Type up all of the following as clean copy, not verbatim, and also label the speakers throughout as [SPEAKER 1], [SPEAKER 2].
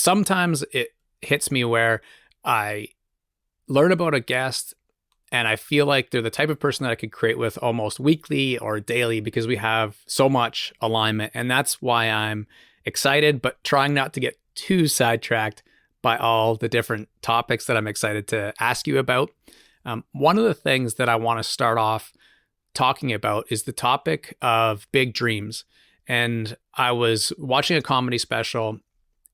[SPEAKER 1] sometimes it hits me where I learn about a guest and I feel like they're the type of person that I could create with almost weekly or daily because we have so much alignment. And that's why I'm excited, but trying not to get too sidetracked by all the different topics that I'm excited to ask you about. One of the things that I want to start off talking about is the topic of big dreams. And I was watching a comedy special,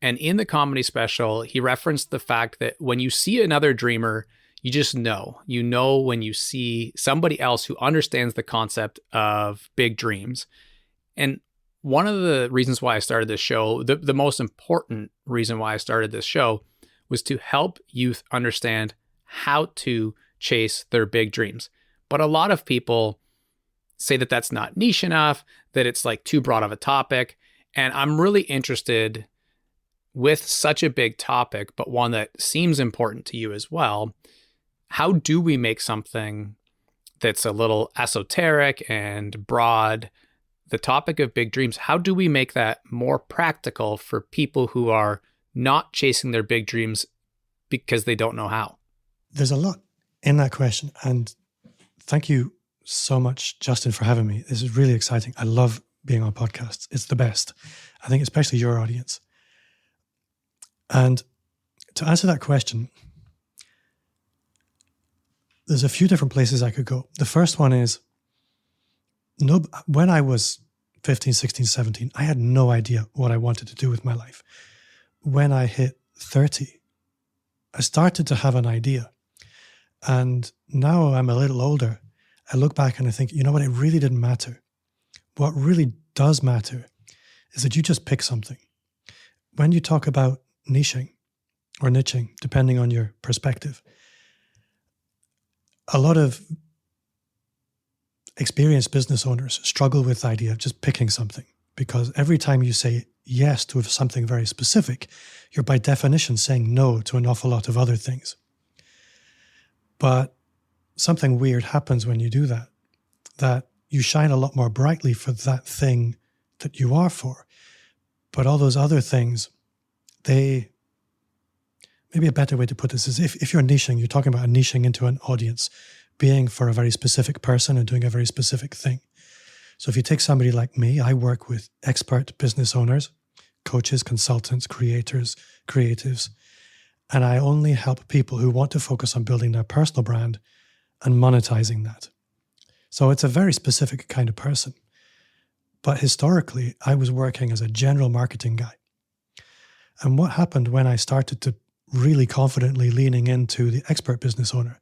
[SPEAKER 1] and in the comedy special, he referenced the fact that when you see another dreamer, you just know. You know when you see somebody else who understands the concept of big dreams. And one of the reasons why I started this show, the most important reason why I started this show, was to help youth understand how to chase their big dreams. But a lot of people say that that's not niche enough, that it's like too broad of a topic. And I'm really interested with such a big topic, but one that seems important to you as well. How do we make something that's a little esoteric and broad, the topic of big dreams, how do we make that more practical for people who are not chasing their big dreams because they don't know how?
[SPEAKER 2] There's a lot in that question. And thank you so much, Justin, for having me. This is really exciting. I love being on podcasts. It's the best. I think especially your audience. And to answer that question, there's a few different places I could go. The first one is, when I was 15, 16, 17, I had no idea what I wanted to do with my life. When I hit 30, I started to have an idea. And now I'm a little older. I look back and I think, you know what, it really didn't matter. What really does matter is that you just pick something. When you talk about niching or niching, depending on your perspective, a lot of experienced business owners struggle with the idea of just picking something, because every time you say yes to something very specific, you're by definition saying no to an awful lot of other things. But something weird happens when you do that, that you shine a lot more brightly for that thing that you are for. But all those other things, maybe a better way to put this is if you're niching, you're talking about niching into an audience, being for a very specific person and doing a very specific thing. So if you take somebody like me, I work with expert business owners, coaches, consultants, creators, creatives, and I only help people who want to focus on building their personal brand and monetizing that. So it's a very specific kind of person. But historically, I was working as a general marketing guy. And what happened when I started to really confidently leaning into the expert business owner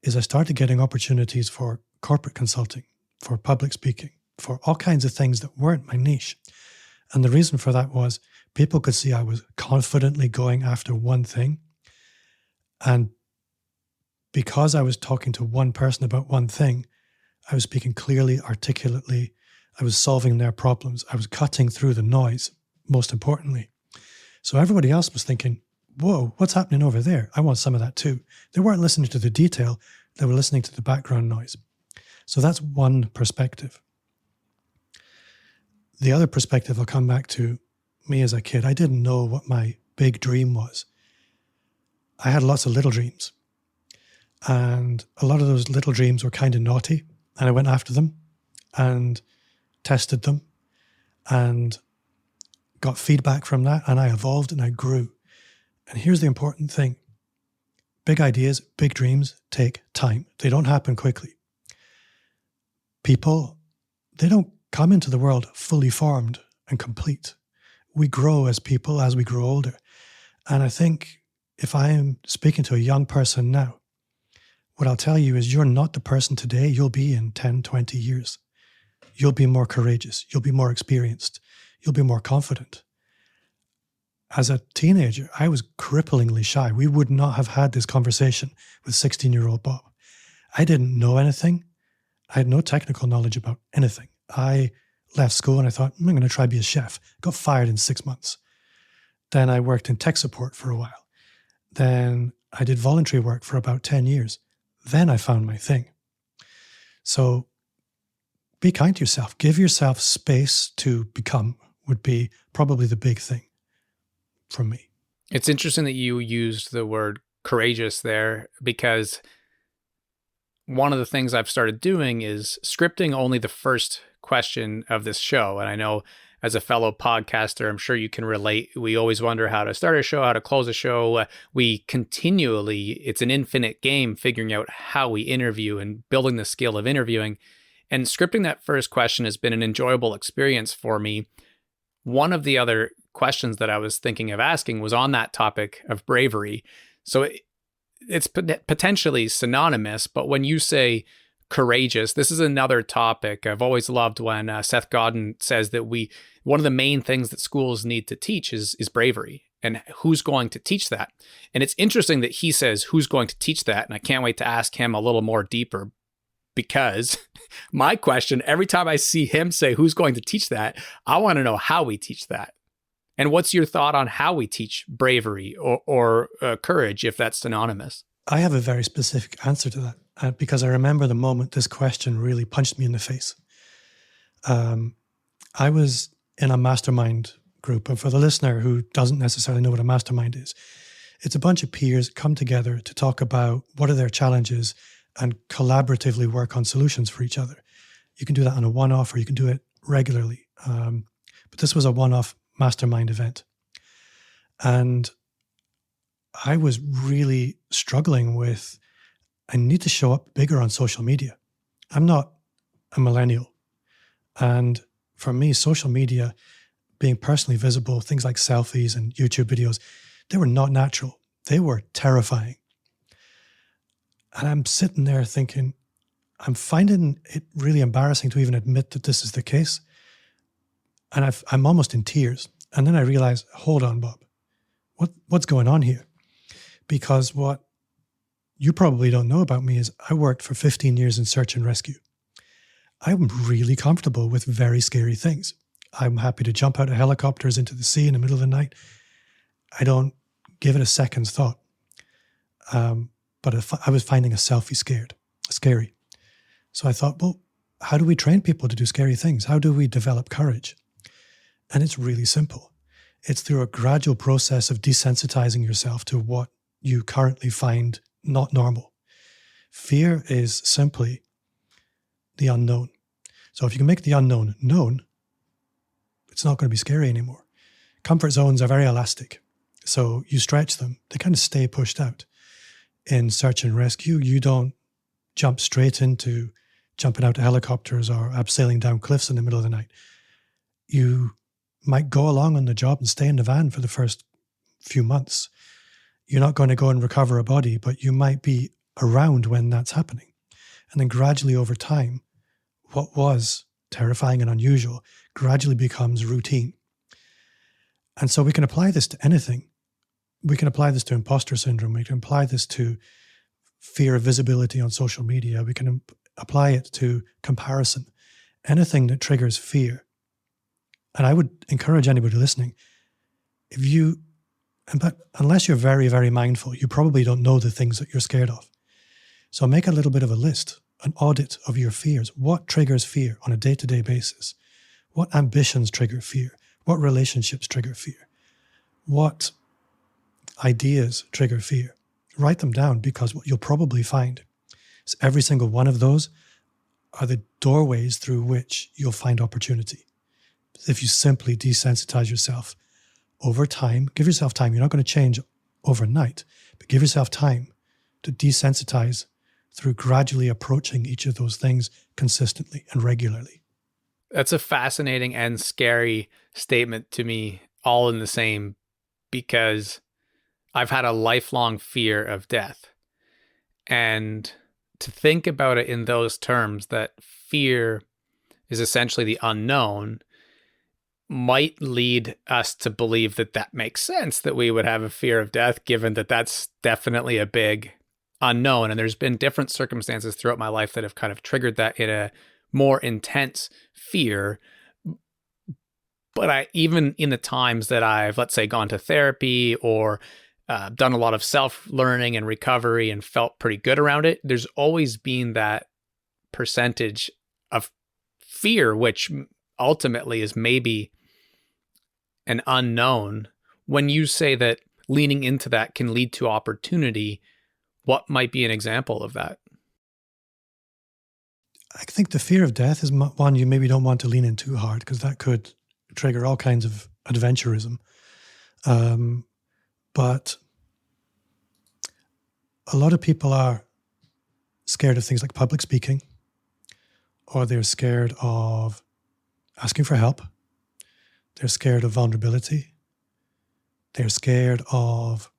[SPEAKER 2] is I started getting opportunities for corporate consulting, for public speaking, for all kinds of things that weren't my niche. And the reason for that was people could see I was confidently going after one thing. And because I was talking to one person about one thing, I was speaking clearly, articulately. I was solving their problems. I was cutting through the noise, most importantly. So everybody else was thinking, whoa, what's happening over there? I want some of that too. They weren't listening to the detail. They were listening to the background noise. So that's one perspective. The other perspective, I'll come back to me as a kid. I didn't know what my big dream was. I had lots of little dreams. And a lot of those little dreams were kind of naughty. And I went after them and tested them and got feedback from that. And I evolved and I grew. And here's the important thing. Big ideas, big dreams take time. They don't happen quickly. People, they don't come into the world fully formed and complete. We grow as people as we grow older. And I think if I am speaking to a young person now, what I'll tell you is you're not the person today you'll be in 10, 20 years. You'll be more courageous. You'll be more experienced. You'll be more confident. As a teenager, I was cripplingly shy. We would not have had this conversation with 16-year-old Bob. I didn't know anything. I had no technical knowledge about anything. I left school and I thought, I'm going to try to be a chef. Got fired in 6 months. Then I worked in tech support for a while. Then I did voluntary work for about 10 years. Then I found my thing. So be kind to yourself. Give yourself space to become would be probably the big thing from me.
[SPEAKER 1] It's interesting that you used the word courageous there, because one of the things I've started doing is scripting only the first question of this show. And I know, as a fellow podcaster, I'm sure you can relate. We always wonder how to start a show, how to close a show. We continually, it's an infinite game figuring out how we interview and building the skill of interviewing. And scripting that first question has been an enjoyable experience for me. One of the other questions that I was thinking of asking was on that topic of bravery. So it's potentially synonymous, but when you say courageous, this is another topic. I've always loved when Seth Godin says that one of the main things that schools need to teach is bravery, and who's going to teach that. And it's interesting that he says who's going to teach that, and I can't wait to ask him a little more deeper, because my question every time I see him say who's going to teach that, I want to know how we teach that. And what's your thought on how we teach bravery or courage, if that's synonymous?
[SPEAKER 2] I have a very specific answer to that because I remember the moment this question really punched me in the face. I was in a mastermind group, and for the listener who doesn't necessarily know what a mastermind is, it's a bunch of peers come together to talk about what are their challenges and collaboratively work on solutions for each other. You can do that on a one-off, or you can do it regularly. But this was a one-off mastermind event. And I was really struggling with, I need to show up bigger on social media. I'm not a millennial. And for me, social media, being personally visible, things like selfies and YouTube videos, they were not natural. They were terrifying. And I'm sitting there thinking, I'm finding it really embarrassing to even admit that this is the case. And I'm almost in tears. And then I realized, hold on, Bob, what's going on here? Because what you probably don't know about me is I worked for 15 years in search and rescue. I'm really comfortable with very scary things. I'm happy to jump out of helicopters into the sea in the middle of the night. I don't give it a second's thought. But I was finding a selfie scary. So I thought, well, how do we train people to do scary things? How do we develop courage? And it's really simple. It's through a gradual process of desensitizing yourself to what you currently find not normal. Fear is simply the unknown. So if you can make the unknown known, it's not going to be scary anymore. Comfort zones are very elastic. So you stretch them, they kind of stay pushed out. In search and rescue, you don't jump straight into jumping out of helicopters or abseiling down cliffs in the middle of the night. You might go along on the job and stay in the van for the first few months. You're not going to go and recover a body, but you might be around when that's happening. And then gradually over time, what was terrifying and unusual gradually becomes routine. And so we can apply this to anything. We can apply this to imposter syndrome. We can apply this to fear of visibility on social media. We can apply it to comparison. Anything that triggers fear. And I would encourage anybody listening, but unless you're very, very mindful, you probably don't know the things that you're scared of. So make a little bit of a list, an audit of your fears. What triggers fear on a day-to-day basis? What ambitions trigger fear? What relationships trigger fear? What ideas trigger fear? Write them down, because what you'll probably find is every single one of those are the doorways through which you'll find opportunity. If you simply desensitize yourself over time, give yourself time. You're not going to change overnight, but give yourself time to desensitize through gradually approaching each of those things consistently and regularly.
[SPEAKER 1] That's a fascinating and scary statement to me, all in the same, because I've had a lifelong fear of death. And to think about it in those terms, that fear is essentially the unknown, might lead us to believe that that makes sense, that we would have a fear of death, given that that's definitely a big unknown. And there's been different circumstances throughout my life that have kind of triggered that in a more intense fear. But even in the times that I've, let's say, gone to therapy or done a lot of self-learning and recovery and felt pretty good around it, there's always been that percentage of fear, which ultimately is maybe an unknown. When you say that leaning into that can lead to opportunity. What might be an example of that?
[SPEAKER 2] I think the fear of death is one you maybe don't want to lean in too hard, because that could trigger all kinds of adventurism. But a lot of people are scared of things like public speaking, or they're scared of asking for help. They're scared of vulnerability. They're scared of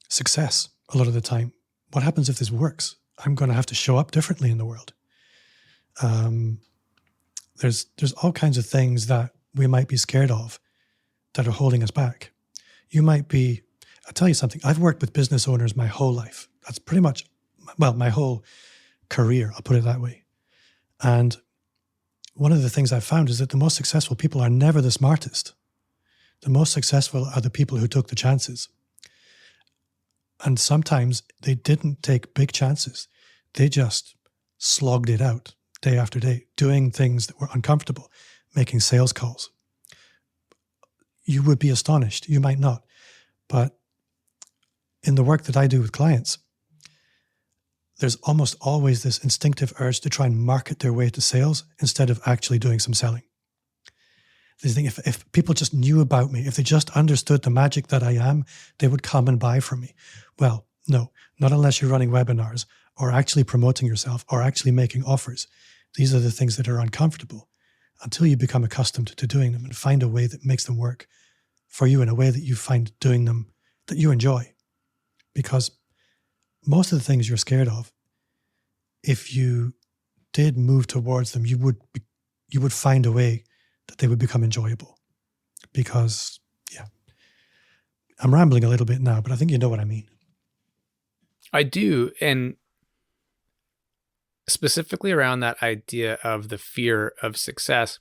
[SPEAKER 2] success a lot of the time. What happens if this works? I'm going to have to show up differently in the world. There's all kinds of things that we might be scared of that are holding us back. I'll tell you something, I've worked with business owners my whole life. That's pretty much, my whole career, I'll put it that way. And one of the things I've found is that the most successful people are never the smartest. The most successful are the people who took the chances. And sometimes they didn't take big chances. They just slogged it out day after day, doing things that were uncomfortable, making sales calls. You would be astonished. You might not. But in the work that I do with clients, there's almost always this instinctive urge to try and market their way to sales instead of actually doing some selling. They think if people just knew about me, if they just understood the magic that I am, they would come and buy from me. Well, no, not unless you're running webinars or actually promoting yourself or actually making offers. These are the things that are uncomfortable until you become accustomed to doing them and find a way that makes them work for you in a way that you find doing them that you enjoy. Because most of the things you're scared of, if you did move towards them, you would find a way that they would become enjoyable. Because, I'm rambling a little bit now, but I think you know what I mean.
[SPEAKER 1] I do. And specifically around that idea of the fear of success,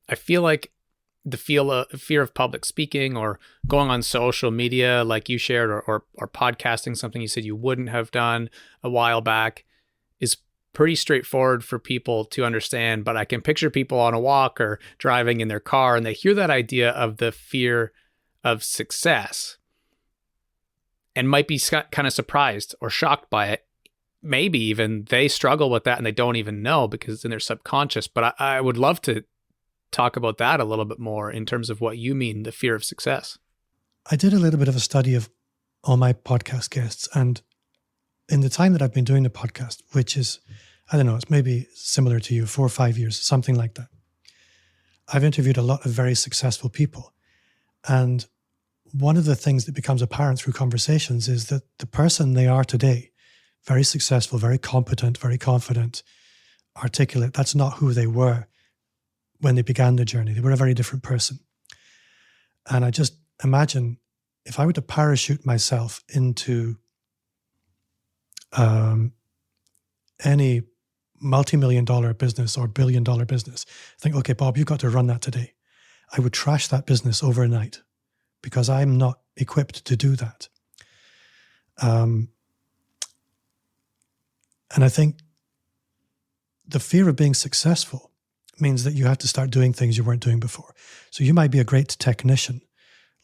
[SPEAKER 1] I feel like the fear of public speaking or going on social media like you shared, or podcasting, something you said you wouldn't have done a while back, is pretty straightforward for people to understand. But I can picture people on a walk or driving in their car and they hear that idea of the fear of success and might be kind of surprised or shocked by it. Maybe even they struggle with that and they don't even know because it's in their subconscious. But I would love to talk about that a little bit more in terms of what you mean, the fear of success.
[SPEAKER 2] I did a little bit of a study of all my podcast guests, and in the time that I've been doing the podcast, which is, I don't know, it's maybe similar to you, 4 or 5 years, something like that. I've interviewed a lot of very successful people. And one of the things that becomes apparent through conversations is that the person they are today, very successful, very competent, very confident, articulate, that's not who they were when they began the journey. They were a very different person. And I just imagine if I were to parachute myself into any multi-million-dollar business or billion-dollar business, think, okay, Bob, you've got to run that today. I would trash that business overnight because I'm not equipped to do that. And I think the fear of being successful means that you have to start doing things you weren't doing before. So you might be a great technician.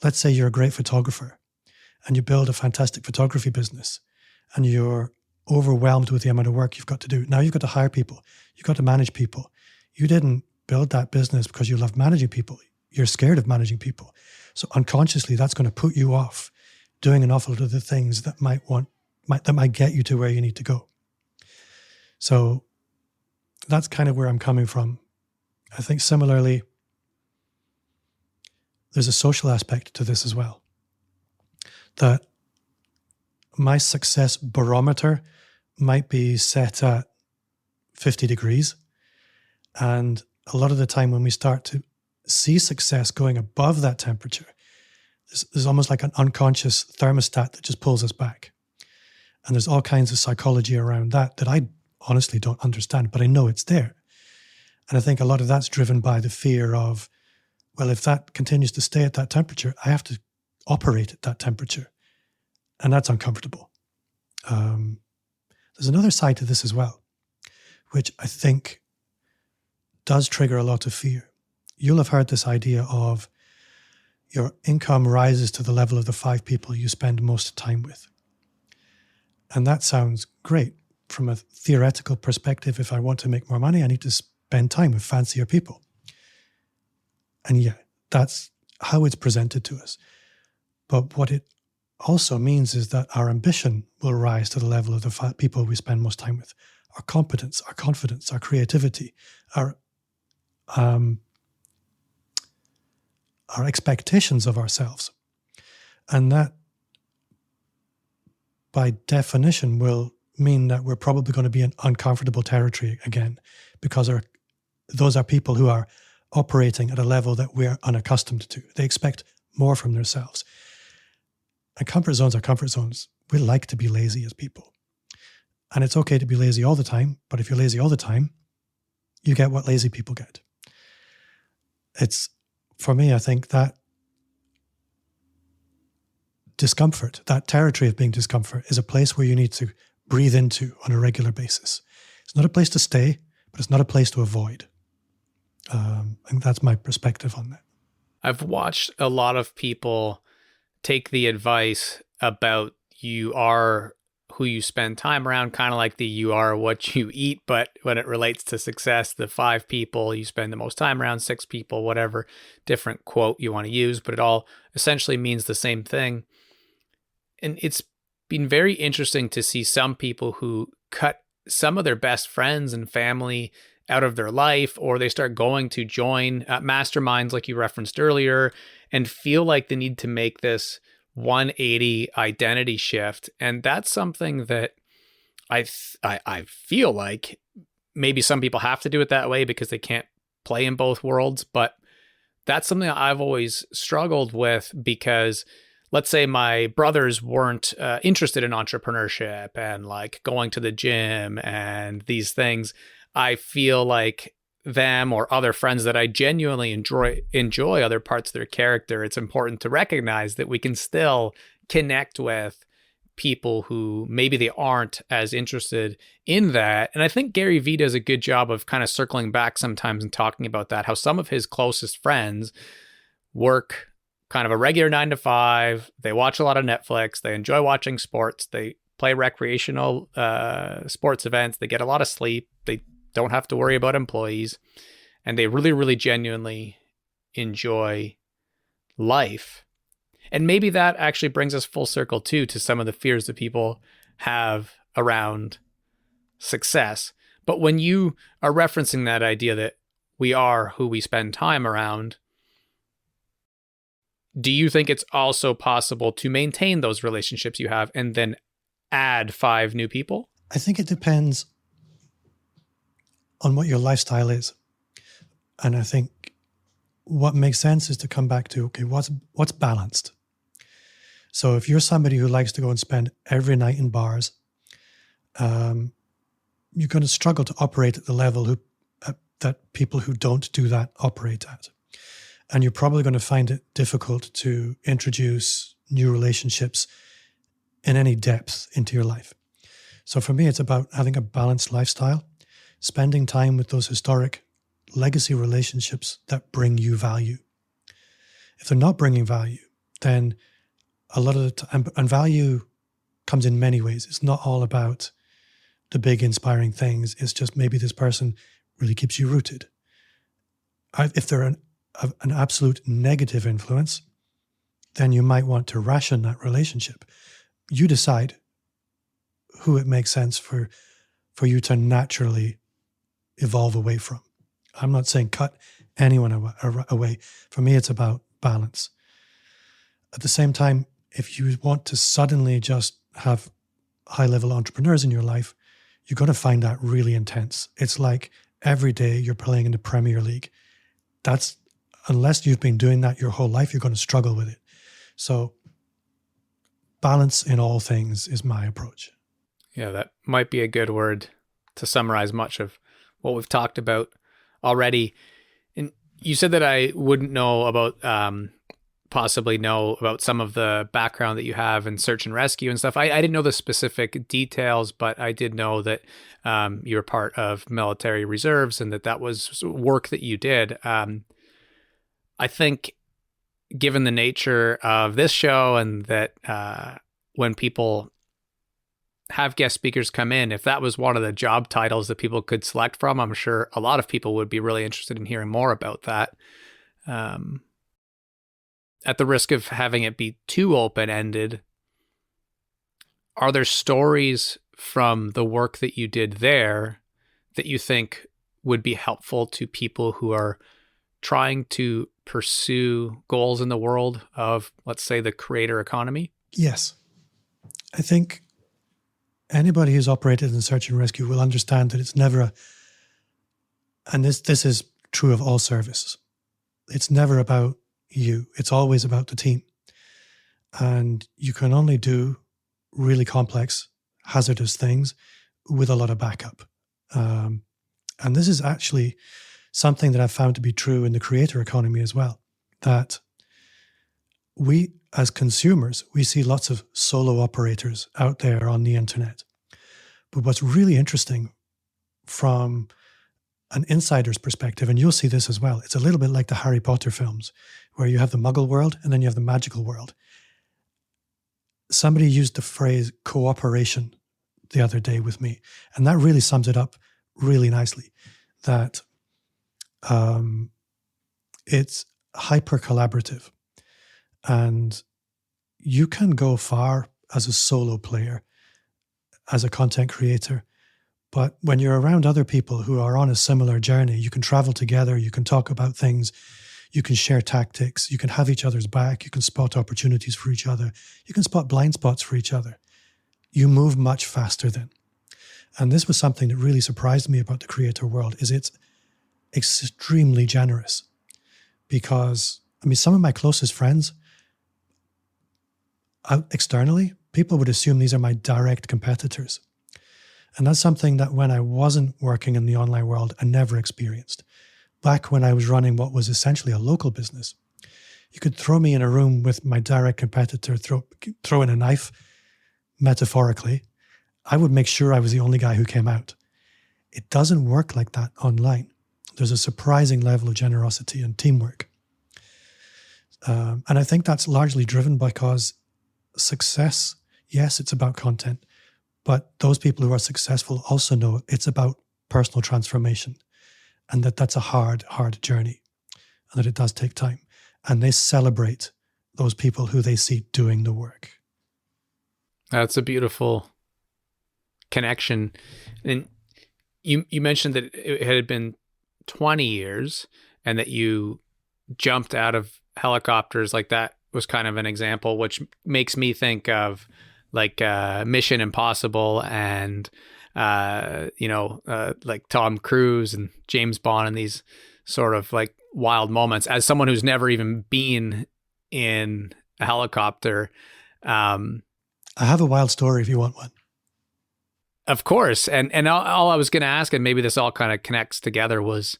[SPEAKER 2] Let's say you're a great photographer and you build a fantastic photography business and you're overwhelmed with the amount of work you've got to do. Now you've got to hire people. You've got to manage people. You didn't build that business because you love managing people. You're scared of managing people. So unconsciously, that's going to put you off doing an awful lot of the things that might get you to where you need to go. So that's kind of where I'm coming from. I think similarly, there's a social aspect to this as well. That my success barometer might be set at 50 degrees. And a lot of the time when we start to see success going above that temperature, there's almost like an unconscious thermostat that just pulls us back. And there's all kinds of psychology around that I honestly don't understand, but I know it's there. And I think a lot of that's driven by the fear of, well, if that continues to stay at that temperature, I have to operate at that temperature. And that's uncomfortable. There's another side to this as well, which I think does trigger a lot of fear. You'll have heard this idea of your income rises to the level of the 5 people you spend most time with. And that sounds great. From a theoretical perspective, if I want to make more money, I need to spend time with fancier people. And yeah, that's how it's presented to us. But what it also means is that our ambition will rise to the level of the people we spend most time with. Our competence, our confidence, our creativity, our expectations of ourselves. And that, by definition, will mean that we're probably going to be in uncomfortable territory again, because those are people who are operating at a level that we're unaccustomed to. They expect more from themselves. And comfort zones are comfort zones. We like to be lazy as people. And it's okay to be lazy all the time, but if you're lazy all the time, you get what lazy people get. It's, for me, I think that discomfort, that territory of being discomfort, is a place where you need to breathe into on a regular basis. It's not a place to stay, but it's not a place to avoid. And that's my perspective on that.
[SPEAKER 1] I've watched a lot of people take the advice about you are who you spend time around, kind of like the you are what you eat, but when it relates to success, the 5 people you spend the most time around, 6 people, whatever different quote you want to use, but it all essentially means the same thing. And it's been very interesting to see some people who cut some of their best friends and family out of their life, or they start going to join masterminds like you referenced earlier, and feel like they need to make this 180 identity shift. And that's something that I feel like maybe some people have to do it that way because they can't play in both worlds. But that's something that I've always struggled with, because let's say my brothers weren't interested in entrepreneurship and like going to the gym and these things. I feel like them or other friends that I genuinely enjoy other parts of their character, it's important to recognize that we can still connect with people who maybe they aren't as interested in that. And I think Gary Vee does a good job of kind of circling back sometimes and talking about that, how some of his closest friends work kind of a regular 9 to 5. They watch a lot of Netflix. They enjoy watching sports. They play recreational sports events. They get a lot of sleep. They don't have to worry about employees. And they really, really genuinely enjoy life. And maybe that actually brings us full circle too to some of the fears that people have around success. But when you are referencing that idea that we are who we spend time around, do you think it's also possible to maintain those relationships you have and then add 5 new people?
[SPEAKER 2] I think it depends on what your lifestyle is. And I think what makes sense is to come back to, okay, what's balanced? So if you're somebody who likes to go and spend every night in bars, you're going to struggle to operate at the level that people who don't do that operate at. And you're probably going to find it difficult to introduce new relationships in any depth into your life. So for me, it's about having a balanced lifestyle, spending time with those historic legacy relationships that bring you value. If they're not bringing value, then a lot of the time, and value comes in many ways. It's not all about the big inspiring things. It's just maybe this person really keeps you rooted. If they're an absolute negative influence, then you might want to ration that relationship. You decide who it makes sense for you to naturally evolve away from. I'm not saying cut anyone away. For me, it's about balance. At the same time, if you want to suddenly just have high-level entrepreneurs in your life, you're going to find that really intense. It's like every day you're playing in the Premier League. That's, unless you've been doing that your whole life, you're going to struggle with it. So balance in all things is my approach.
[SPEAKER 1] Yeah, that might be a good word to summarize much of what we've talked about already. And you said that I wouldn't know about, possibly know about some of the background that you have in search and rescue and stuff. I didn't know the specific details, but I did know that you were part of military reserves and that was work that you did. I think given the nature of this show and that when people have guest speakers come in, if that was one of the job titles that people could select from, I'm sure a lot of people would be really interested in hearing more about that. At the risk of having it be too open-ended, are there stories from the work that you did there that you think would be helpful to people who are trying to pursue goals in the world of, let's say, the creator economy?
[SPEAKER 2] Yes. I think anybody who's operated in search and rescue will understand that it's never and this is true of all services. It's never about you. It's always about the team. And you can only do really complex, hazardous things with a lot of backup. And this is actually something that I've found to be true in the creator economy as well, that we, as consumers, we see lots of solo operators out there on the internet. But what's really interesting from an insider's perspective, and you'll see this as well, it's a little bit like the Harry Potter films, where you have the Muggle world and then you have the magical world. Somebody used the phrase cooperation the other day with me, and that really sums it up really nicely, that it's hyper collaborative, and you can go far as a solo player, as a content creator, but when you're around other people who are on a similar journey, you can travel together, you can talk about things, you can share tactics, you can have each other's back, you can spot opportunities for each other, you can spot blind spots for each other. You move much faster then. And this was something that really surprised me about the creator world, is it's extremely generous. Because, I mean, some of my closest friends, out externally, people would assume these are my direct competitors. And that's something that when I wasn't working in the online world, I never experienced. Back when I was running what was essentially a local business, you could throw me in a room with my direct competitor, throw in a knife, metaphorically. I would make sure I was the only guy who came out. It doesn't work like that online. There's a surprising level of generosity and teamwork. And I think that's largely driven because success, yes, it's about content, but those people who are successful also know it's about personal transformation, and that's a hard journey, and that it does take time. And they celebrate those people who they see doing the work.
[SPEAKER 1] That's a beautiful connection. And you mentioned that it had been 20 years and that you jumped out of helicopters. Like, that was kind of an example, which makes me think of like Mission Impossible and like Tom Cruise and James Bond and these sort of like wild moments. As someone who's never even been in a helicopter,
[SPEAKER 2] I have a wild story if you want one.
[SPEAKER 1] Of course. And all I was going to ask, and maybe this all kind of connects together, was,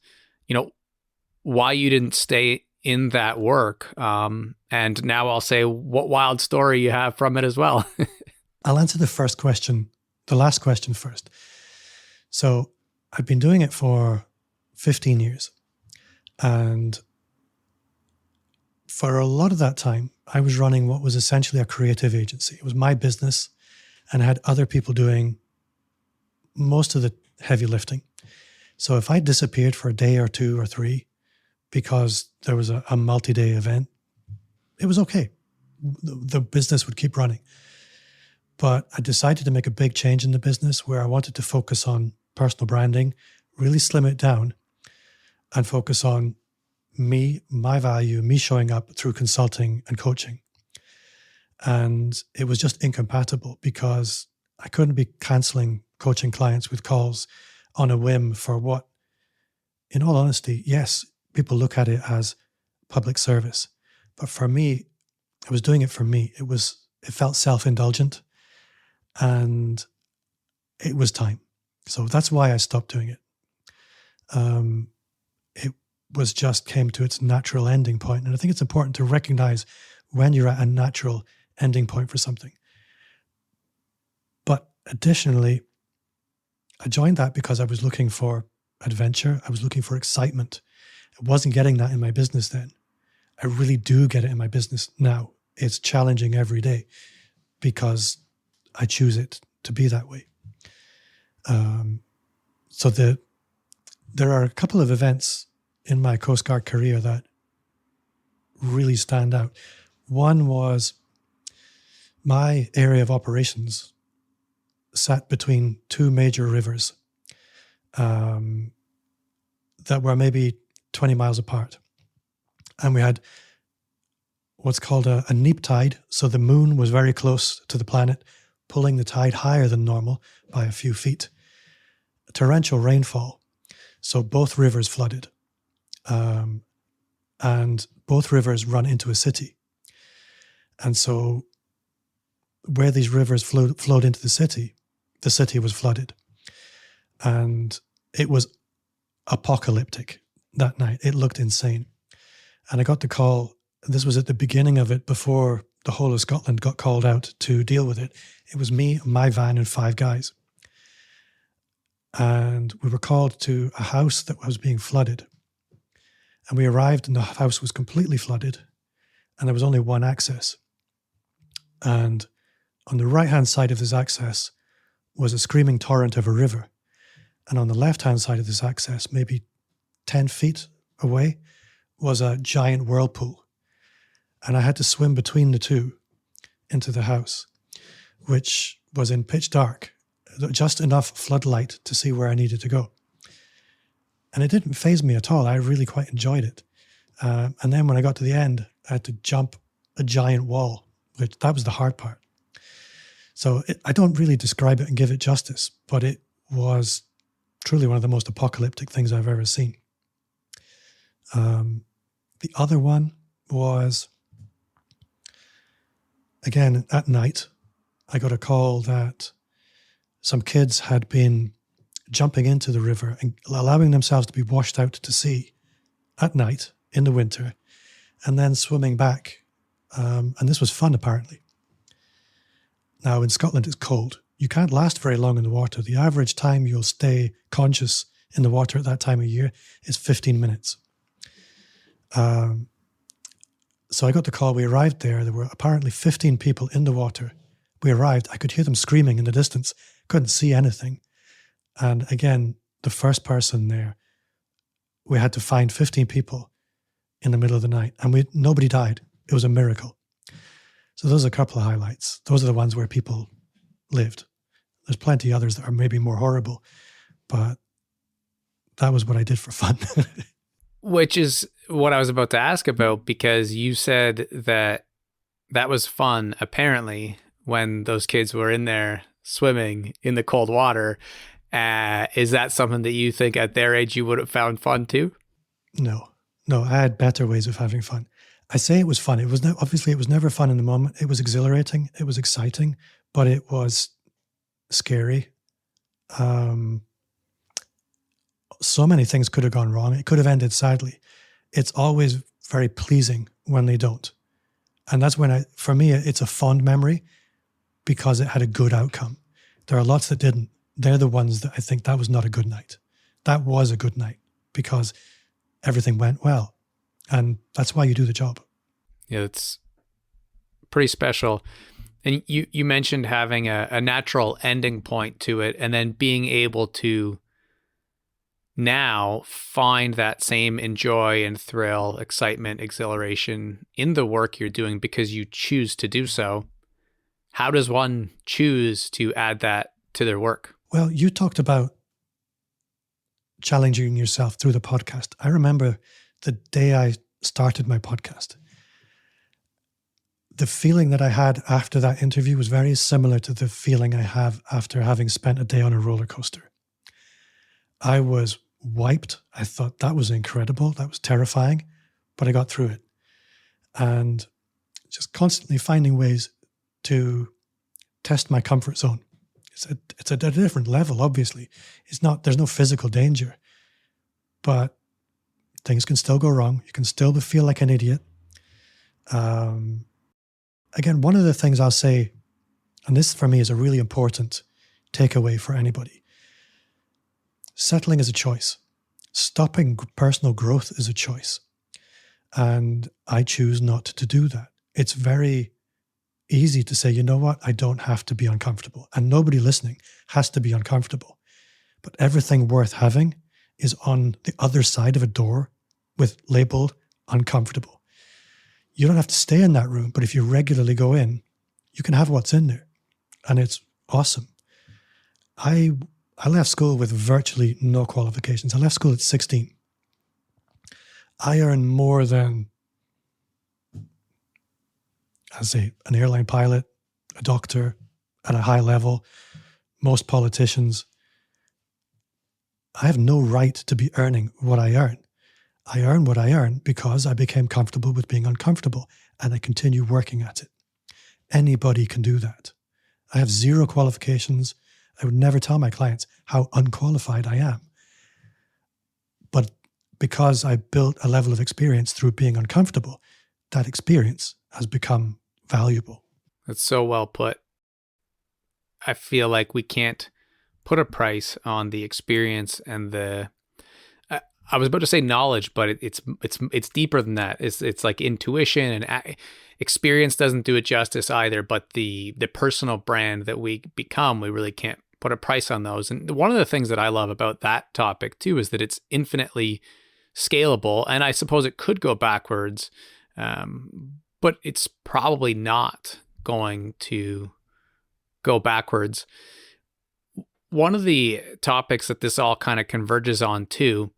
[SPEAKER 1] why you didn't stay in that work. And now I'll say what wild story you have from it as well.
[SPEAKER 2] I'll answer the last question first. So I've been doing it for 15 years. And for a lot of that time, I was running what was essentially a creative agency. It was my business, and I had other people doing most of the heavy lifting. So if I disappeared for a day or two or three because there was a multi-day event, it was okay. The business would keep running. But I decided to make a big change in the business where I wanted to focus on personal branding, really slim it down, and focus on me, my value, me showing up through consulting and coaching. And it was just incompatible because I couldn't be canceling coaching clients with calls on a whim for what, in all honesty, yes, people look at it as public service. But for me, I was doing it for me. It felt self-indulgent, and it was time. So that's why I stopped doing it. It was just came to its natural ending point. And I think it's important to recognize when you're at a natural ending point for something. But additionally, I joined that because I was looking for adventure. I was looking for excitement. I wasn't getting that in my business then. I really do get it in my business now. It's challenging every day because I choose it to be that way. So there are a couple of events in my Coast Guard career that really stand out. One was my area of operations sat between two major rivers that were maybe 20 miles apart. And we had what's called a neap tide. So the moon was very close to the planet, pulling the tide higher than normal by a few feet. Torrential rainfall. So both rivers flooded. And both rivers run into a city. And so where these rivers flowed into the city was flooded. And it was apocalyptic that night. It looked insane. And I got the call, this was at the beginning of it, before the whole of Scotland got called out to deal with it. It was me, my van, and 5 guys. And we were called to a house that was being flooded. And we arrived and the house was completely flooded and there was only one access. And on the right-hand side of this access was a screaming torrent of a river. And on the left-hand side of this access, maybe 10 feet away, was a giant whirlpool. And I had to swim between the two into the house, which was in pitch dark, just enough floodlight to see where I needed to go. And it didn't faze me at all. I really quite enjoyed it. And then when I got to the end, I had to jump a giant wall, which that was the hard part. So I don't really describe it and give it justice, but it was truly one of the most apocalyptic things I've ever seen. The other one was, again, at night, I got a call that some kids had been jumping into the river and allowing themselves to be washed out to sea at night in the winter and then swimming back. And this was fun, apparently. Now, in Scotland, it's cold. You can't last very long in the water. The average time you'll stay conscious in the water at that time of year is 15 minutes. So I got the call. We arrived there. There were apparently 15 people in the water. We arrived. I could hear them screaming in the distance. Couldn't see anything. And again, the first person there, we had to find 15 people in the middle of the night. And nobody died. It was a miracle. So those are a couple of highlights. Those are the ones where people lived. There's plenty others that are maybe more horrible, but that was what I did for fun.
[SPEAKER 1] Which is what I was about to ask about, because you said that was fun, apparently, when those kids were in there swimming in the cold water. Is that something that you think at their age you would have found fun too?
[SPEAKER 2] No, I had better ways of having fun. I say it was fun. It was obviously it was never fun in the moment. It was exhilarating. It was exciting, but it was scary. So many things could have gone wrong. It could have ended sadly. It's always very pleasing when they don't. And that's when for me, it's a fond memory because it had a good outcome. There are lots that didn't. They're the ones that I think that was not a good night. That was a good night because everything went well. And that's why you do the job.
[SPEAKER 1] Yeah, it's pretty special. And you mentioned having a natural ending point to it and then being able to now find that same enjoy and thrill, excitement, exhilaration in the work you're doing because you choose to do so. How does one choose to add that to their work?
[SPEAKER 2] Well, you talked about challenging yourself through the podcast. I remember the day I started my podcast. The feeling that I had after that interview was very similar to the feeling I have after having spent a day on a roller coaster. I was wiped. I thought that was incredible. That was terrifying, but I got through it. And just constantly finding ways to test my comfort zone. It's at a different level, obviously. There's no physical danger, but things can still go wrong. You can still feel like an idiot. Again, one of the things I'll say, and this for me is a really important takeaway for anybody, settling is a choice. Stopping personal growth is a choice. And I choose not to do that. It's very easy to say, you know what, I don't have to be uncomfortable. And nobody listening has to be uncomfortable. But everything worth having is on the other side of a door with labeled uncomfortable. You don't have to stay in that room, but if you regularly go in, you can have what's in there. And it's awesome. I left school with virtually no qualifications. I left school at 16. I earn more than, as an airline pilot, a doctor at a high level, most politicians. I have no right to be earning what I earn. I earn what I earn because I became comfortable with being uncomfortable, and I continue working at it. Anybody can do that. I have zero qualifications. I would never tell my clients how unqualified I am. But because I built a level of experience through being uncomfortable, that experience has become valuable.
[SPEAKER 1] That's so well put. I feel like we can't put a price on the experience and the I was about to say knowledge, but it's deeper than that. It's like intuition, and experience doesn't do it justice either. But the personal brand that we become, we really can't put a price on those. And one of the things that I love about that topic too is that it's infinitely scalable, and I suppose it could go backwards, but it's probably not going to go backwards. One of the topics that this all kind of converges on too,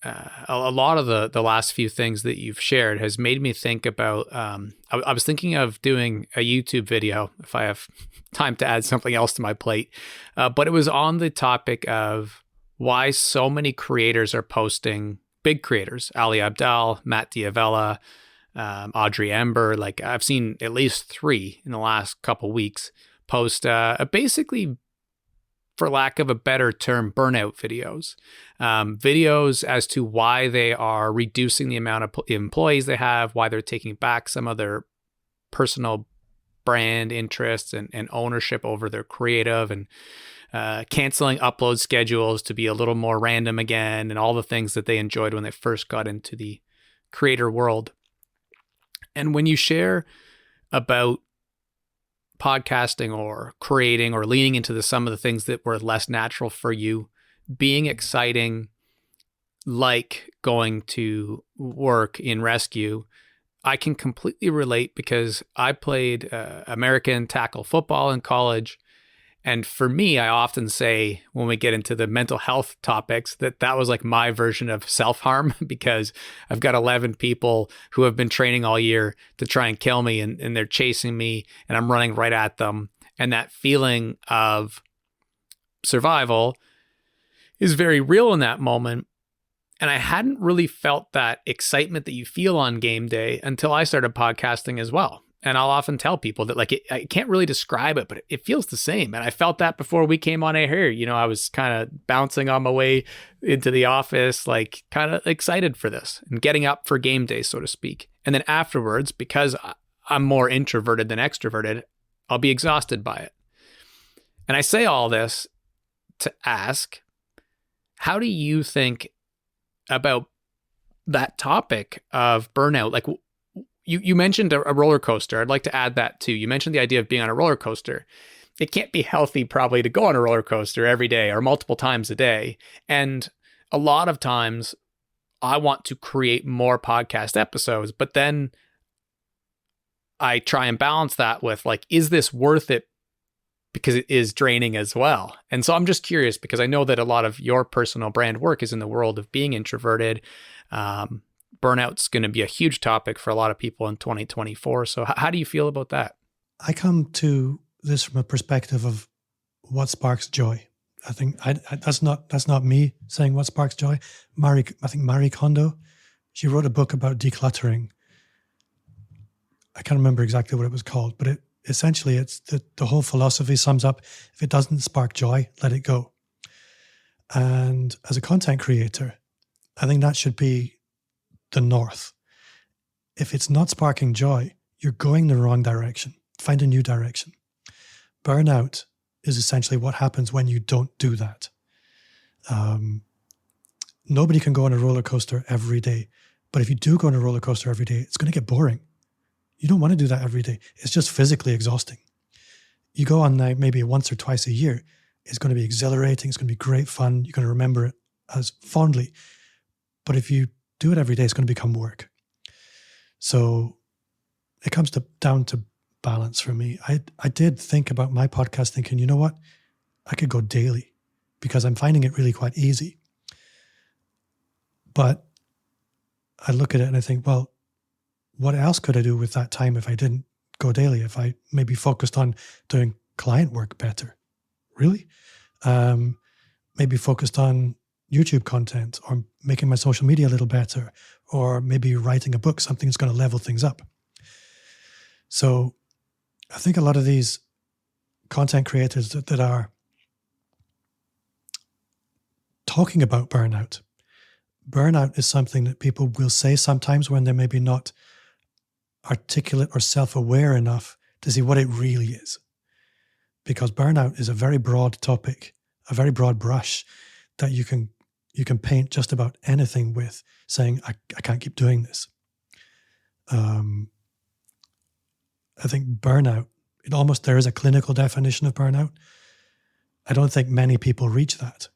[SPEAKER 1] a lot of the last few things that you've shared has made me think about, I was thinking of doing a YouTube video if I have time to add something else to my plate, but it was on the topic of why so many creators are posting, big creators, Ali Abdaal, Matt Diavella, Audrey Ember. Like I've seen at least 3 in the last couple weeks post basically, for lack of a better term, burnout videos. Videos as to why they are reducing the amount of employees they have, why they're taking back some of their personal brand interests and ownership over their creative, and canceling upload schedules to be a little more random again, and all the things that they enjoyed when they first got into the creator world. And when you share about podcasting or creating or leaning into some of the things that were less natural for you, being exciting, like going to work in rescue, I can completely relate because I played American tackle football in college. And for me, I often say when we get into the mental health topics that was like my version of self-harm, because I've got 11 people who have been training all year to try and kill me, and they're chasing me and I'm running right at them. And that feeling of survival is very real in that moment. And I hadn't really felt that excitement that you feel on game day until I started podcasting as well. And I'll often tell people that I can't really describe it, but it feels the same. And I felt that before we came on air here. You know, I was kind of bouncing on my way into the office, like kind of excited for this and getting up for game day, so to speak. And then afterwards, because I'm more introverted than extroverted, I'll be exhausted by it. And I say all this to ask, how do you think about that topic of burnout? Like, You mentioned a roller coaster. I'd like to add that too. You mentioned the idea of being on a roller coaster. It can't be healthy probably to go on a roller coaster every day or multiple times a day. And a lot of times I want to create more podcast episodes, but then I try and balance that with like, is this worth it? Because it is draining as well. And so I'm just curious, because I know that a lot of your personal brand work is in the world of being introverted. Burnout's going to be a huge topic for a lot of people in 2024. So how do you feel about that?
[SPEAKER 2] I come to this from a perspective of what sparks joy. I think that's not me saying what sparks joy. I think Marie Kondo, she wrote a book about decluttering. I can't remember exactly what it was called, but essentially it's the whole philosophy sums up: if it doesn't spark joy, let it go. And as a content creator, I think that should be the north. If it's not sparking joy, you're going the wrong direction. Find a new direction. Burnout is essentially what happens when you don't do that. Nobody can go on a roller coaster every day, But if you do go on a roller coaster every day, it's going to get boring. You don't want to do that every day. It's just physically exhausting. You go on now maybe once or twice a year. It's going to be exhilarating. It's going to be great fun. You're going to remember it as fondly. But if you do it every day, it's going to become work. So it comes down to balance for me. I did think about my podcast thinking, you know what? I could go daily because I'm finding it really quite easy. But I look at it and I think, well, what else could I do with that time if I didn't go daily? If I maybe focused on doing client work better, really? Maybe focused on YouTube content or making my social media a little better, or maybe writing a book, something that's going to level things up. So I think a lot of these content creators that are talking about burnout is something that people will say sometimes when they're maybe not articulate or self-aware enough to see what it really is. Because burnout is a very broad topic, a very broad brush that you can paint just about anything with, saying, I can't keep doing this. I think burnout, there is a clinical definition of burnout. I don't think many people reach that.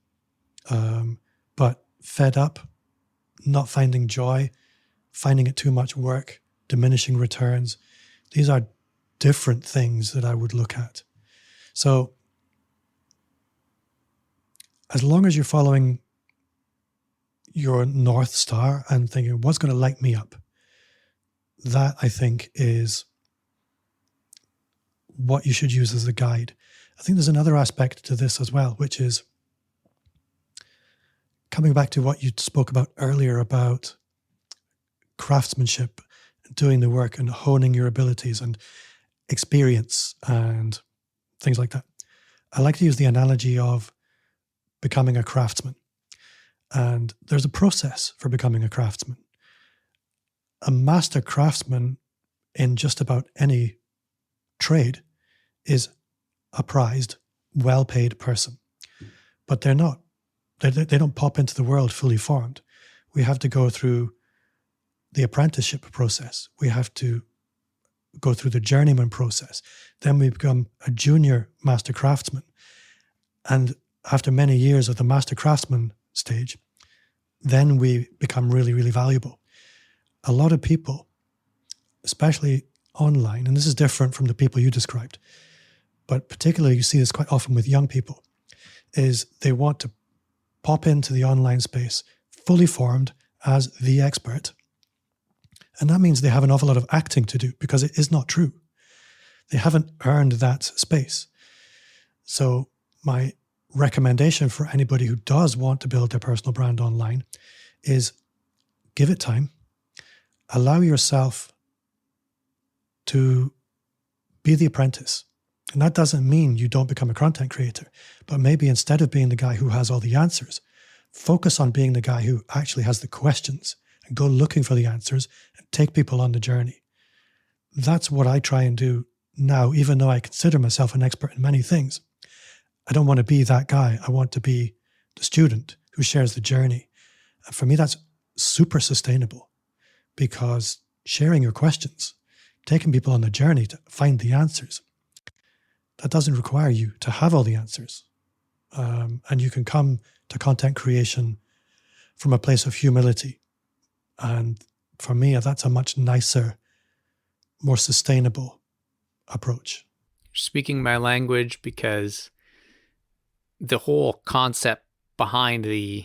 [SPEAKER 2] But fed up, not finding joy, finding it too much work, diminishing returns, these are different things that I would look at. So as long as you're following your North Star and thinking, what's going to light me up? That, I think, is what you should use as a guide. I think there's another aspect to this as well, which is coming back to what you spoke about earlier about craftsmanship, doing the work and honing your abilities and experience and things like that. I like to use the analogy of becoming a craftsman. And there's a process for becoming a craftsman. A master craftsman in just about any trade is a prized, well-paid person. But they're not. They don't pop into the world fully formed. We have to go through the apprenticeship process. We have to go through the journeyman process. Then we become a junior master craftsman. And after many years of the master craftsman stage, then we become really, really valuable. A lot of people, especially online, and this is different from the people you described, but particularly you see this quite often with young people, is they want to pop into the online space fully formed as the expert. And that means they have an awful lot of acting to do because it is not true. They haven't earned that space. So my recommendation for anybody who does want to build their personal brand online is give it time. Allow yourself to be the apprentice. And that doesn't mean you don't become a content creator, but maybe instead of being the guy who has all the answers, focus on being the guy who actually has the questions and go looking for the answers and take people on the journey. That's what I try and do now, even though I consider myself an expert in many things. I don't want to be that guy. I want to be the student who shares the journey. And for me, that's super sustainable because sharing your questions, taking people on the journey to find the answers, that doesn't require you to have all the answers. And you can come to content creation from a place of humility. And for me, that's a much nicer, more sustainable approach.
[SPEAKER 1] Speaking my language, because the whole concept behind the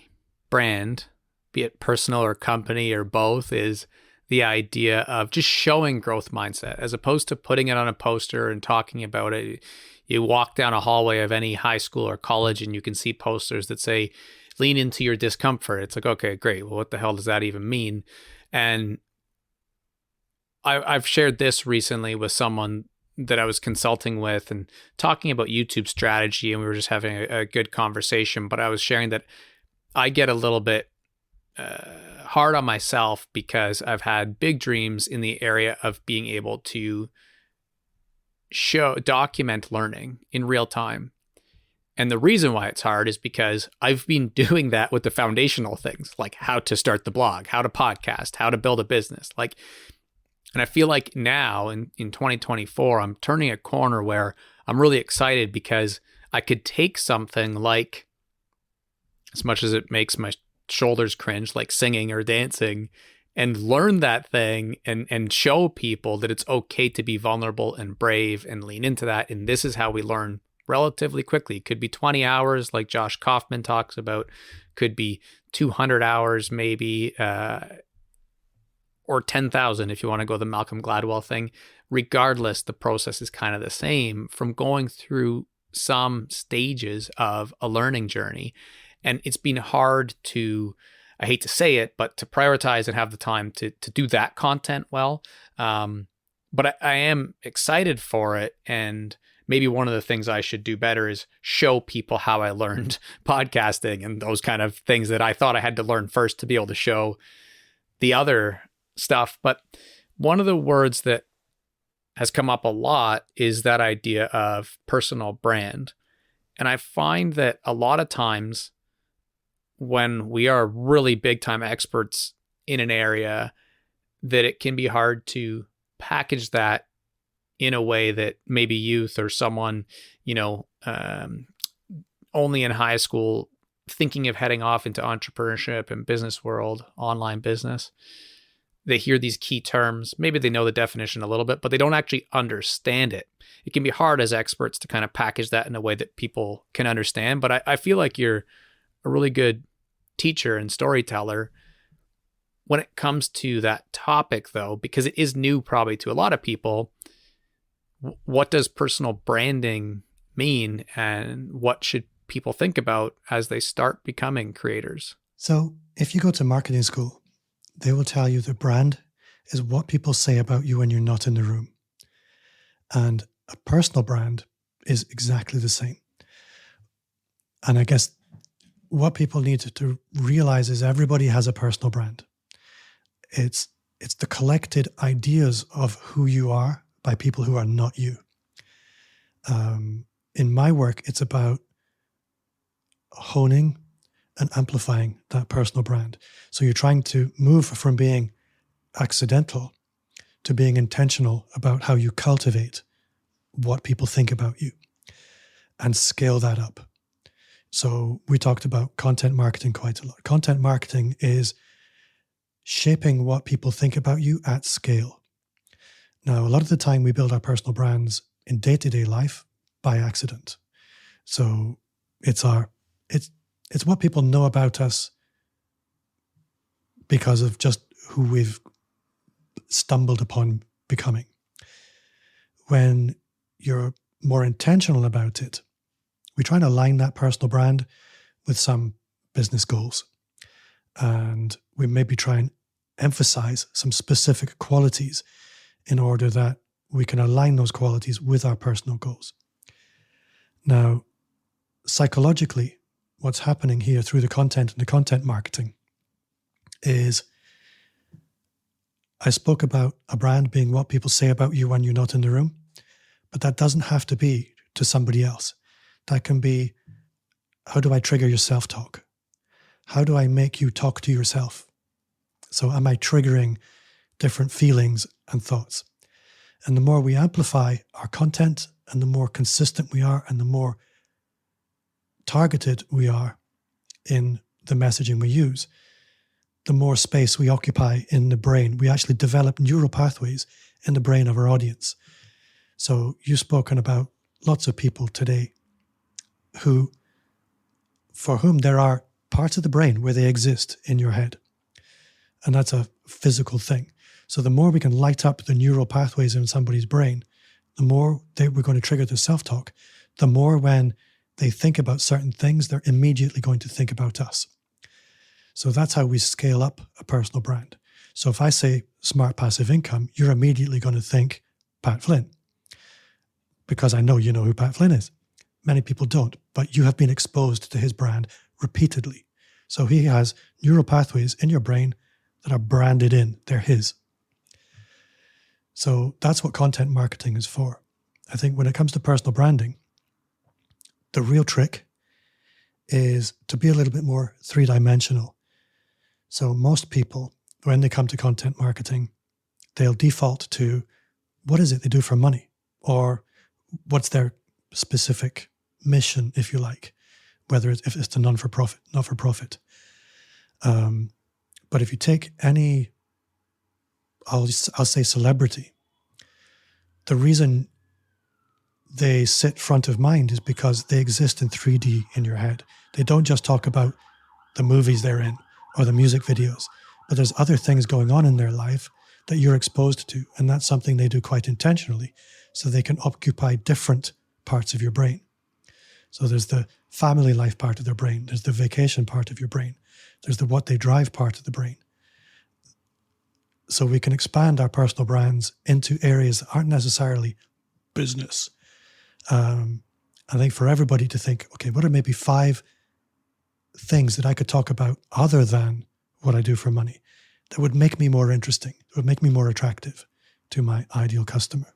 [SPEAKER 1] brand, be it personal or company or both, is the idea of just showing growth mindset as opposed to putting it on a poster and talking about it. You walk down a hallway of any high school or college and you can see posters that say, lean into your discomfort. It's like, okay, great. Well, what the hell does that even mean? And I've shared this recently with someone that I was consulting with and talking about YouTube strategy, and we were just having a good conversation, but I was sharing that I get a little bit hard on myself because I've had big dreams in the area of being able to document learning in real time. And the reason why it's hard is because I've been doing that with the foundational things, like how to start the blog, how to podcast, how to build a business. Like, and I feel like now in 2024, I'm turning a corner where I'm really excited because I could take something like, as much as it makes my shoulders cringe, like singing or dancing, and learn that thing and show people that it's okay to be vulnerable and brave and lean into that. And this is how we learn relatively quickly. It could be 20 hours, like Josh Kaufman talks about, could be 200 hours, maybe, or 10,000 if you want to go the Malcolm Gladwell thing. Regardless, the process is kind of the same from going through some stages of a learning journey. And it's been hard to, I hate to say it, but to prioritize and have the time to do that content well. But I am excited for it. And maybe one of the things I should do better is show people how I learned podcasting and those kind of things that I thought I had to learn first to be able to show the other stuff. But one of the words that has come up a lot is that idea of personal brand. And I find that a lot of times when we are really big time experts in an area, that it can be hard to package that in a way that maybe youth or someone, only in high school thinking of heading off into entrepreneurship and business world, online business, they hear these key terms. Maybe they know the definition a little bit, but they don't actually understand it. It can be hard as experts to kind of package that in a way that people can understand. But I feel like you're a really good teacher and storyteller when it comes to that topic, though, because it is new probably to a lot of people. What does personal branding mean, and what should people think about as they start becoming creators?
[SPEAKER 2] So if you go to marketing school, they will tell you that brand is what people say about you when you're not in the room. And a personal brand is exactly the same. And I guess what people need to realize is everybody has a personal brand. It's the collected ideas of who you are by people who are not you. In my work, it's about honing and amplifying that personal brand. So you're trying to move from being accidental to being intentional about how you cultivate what people think about you and scale that up. So we talked about content marketing quite a lot. Content marketing is shaping what people think about you at scale. Now, a lot of the time we build our personal brands in day-to-day life by accident. So it's what people know about us because of just who we've stumbled upon becoming. When you're more intentional about it, we try and align that personal brand with some business goals. And we maybe try and emphasize some specific qualities in order that we can align those qualities with our personal goals. Now, psychologically, what's happening here through the content and the content marketing is I spoke about a brand being what people say about you when you're not in the room, but that doesn't have to be to somebody else. That can be, how do I trigger your self-talk? How do I make you talk to yourself? So am I triggering different feelings and thoughts? And the more we amplify our content and the more consistent we are and the more targeted we are in the messaging we use, the more space we occupy in the brain. We actually develop neural pathways in the brain of our audience. So you've spoken about lots of people today for whom there are parts of the brain where they exist in your head. And that's a physical thing. So the more we can light up the neural pathways in somebody's brain, the more we're going to trigger the self-talk, the more when they think about certain things, they're immediately going to think about us. So that's how we scale up a personal brand. So if I say smart passive income, you're immediately going to think Pat Flynn, because I know you know who Pat Flynn is. Many people don't, but you have been exposed to his brand repeatedly. So he has neural pathways in your brain that are branded in. They're his. So that's what content marketing is for. I think when it comes to personal branding, The real trick is to be a little bit more three-dimensional. So most people, when they come to content marketing, they'll default to what is it they do for money, or what's their specific mission, if you like, whether it's, if it's the non-for-profit, not-for-profit. But if you take any, I'll say celebrity, the reason they sit front of mind is because they exist in 3D in your head. They don't just talk about the movies they're in or the music videos, but there's other things going on in their life that you're exposed to. And that's something they do quite intentionally, so they can occupy different parts of your brain. So there's the family life part of their brain. There's the vacation part of your brain. There's the what they drive part of the brain. So we can expand our personal brands into areas that aren't necessarily business. I think for everybody to think, okay, what are maybe 5 things that I could talk about other than what I do for money that would make me more interesting, that would make me more attractive to my ideal customer.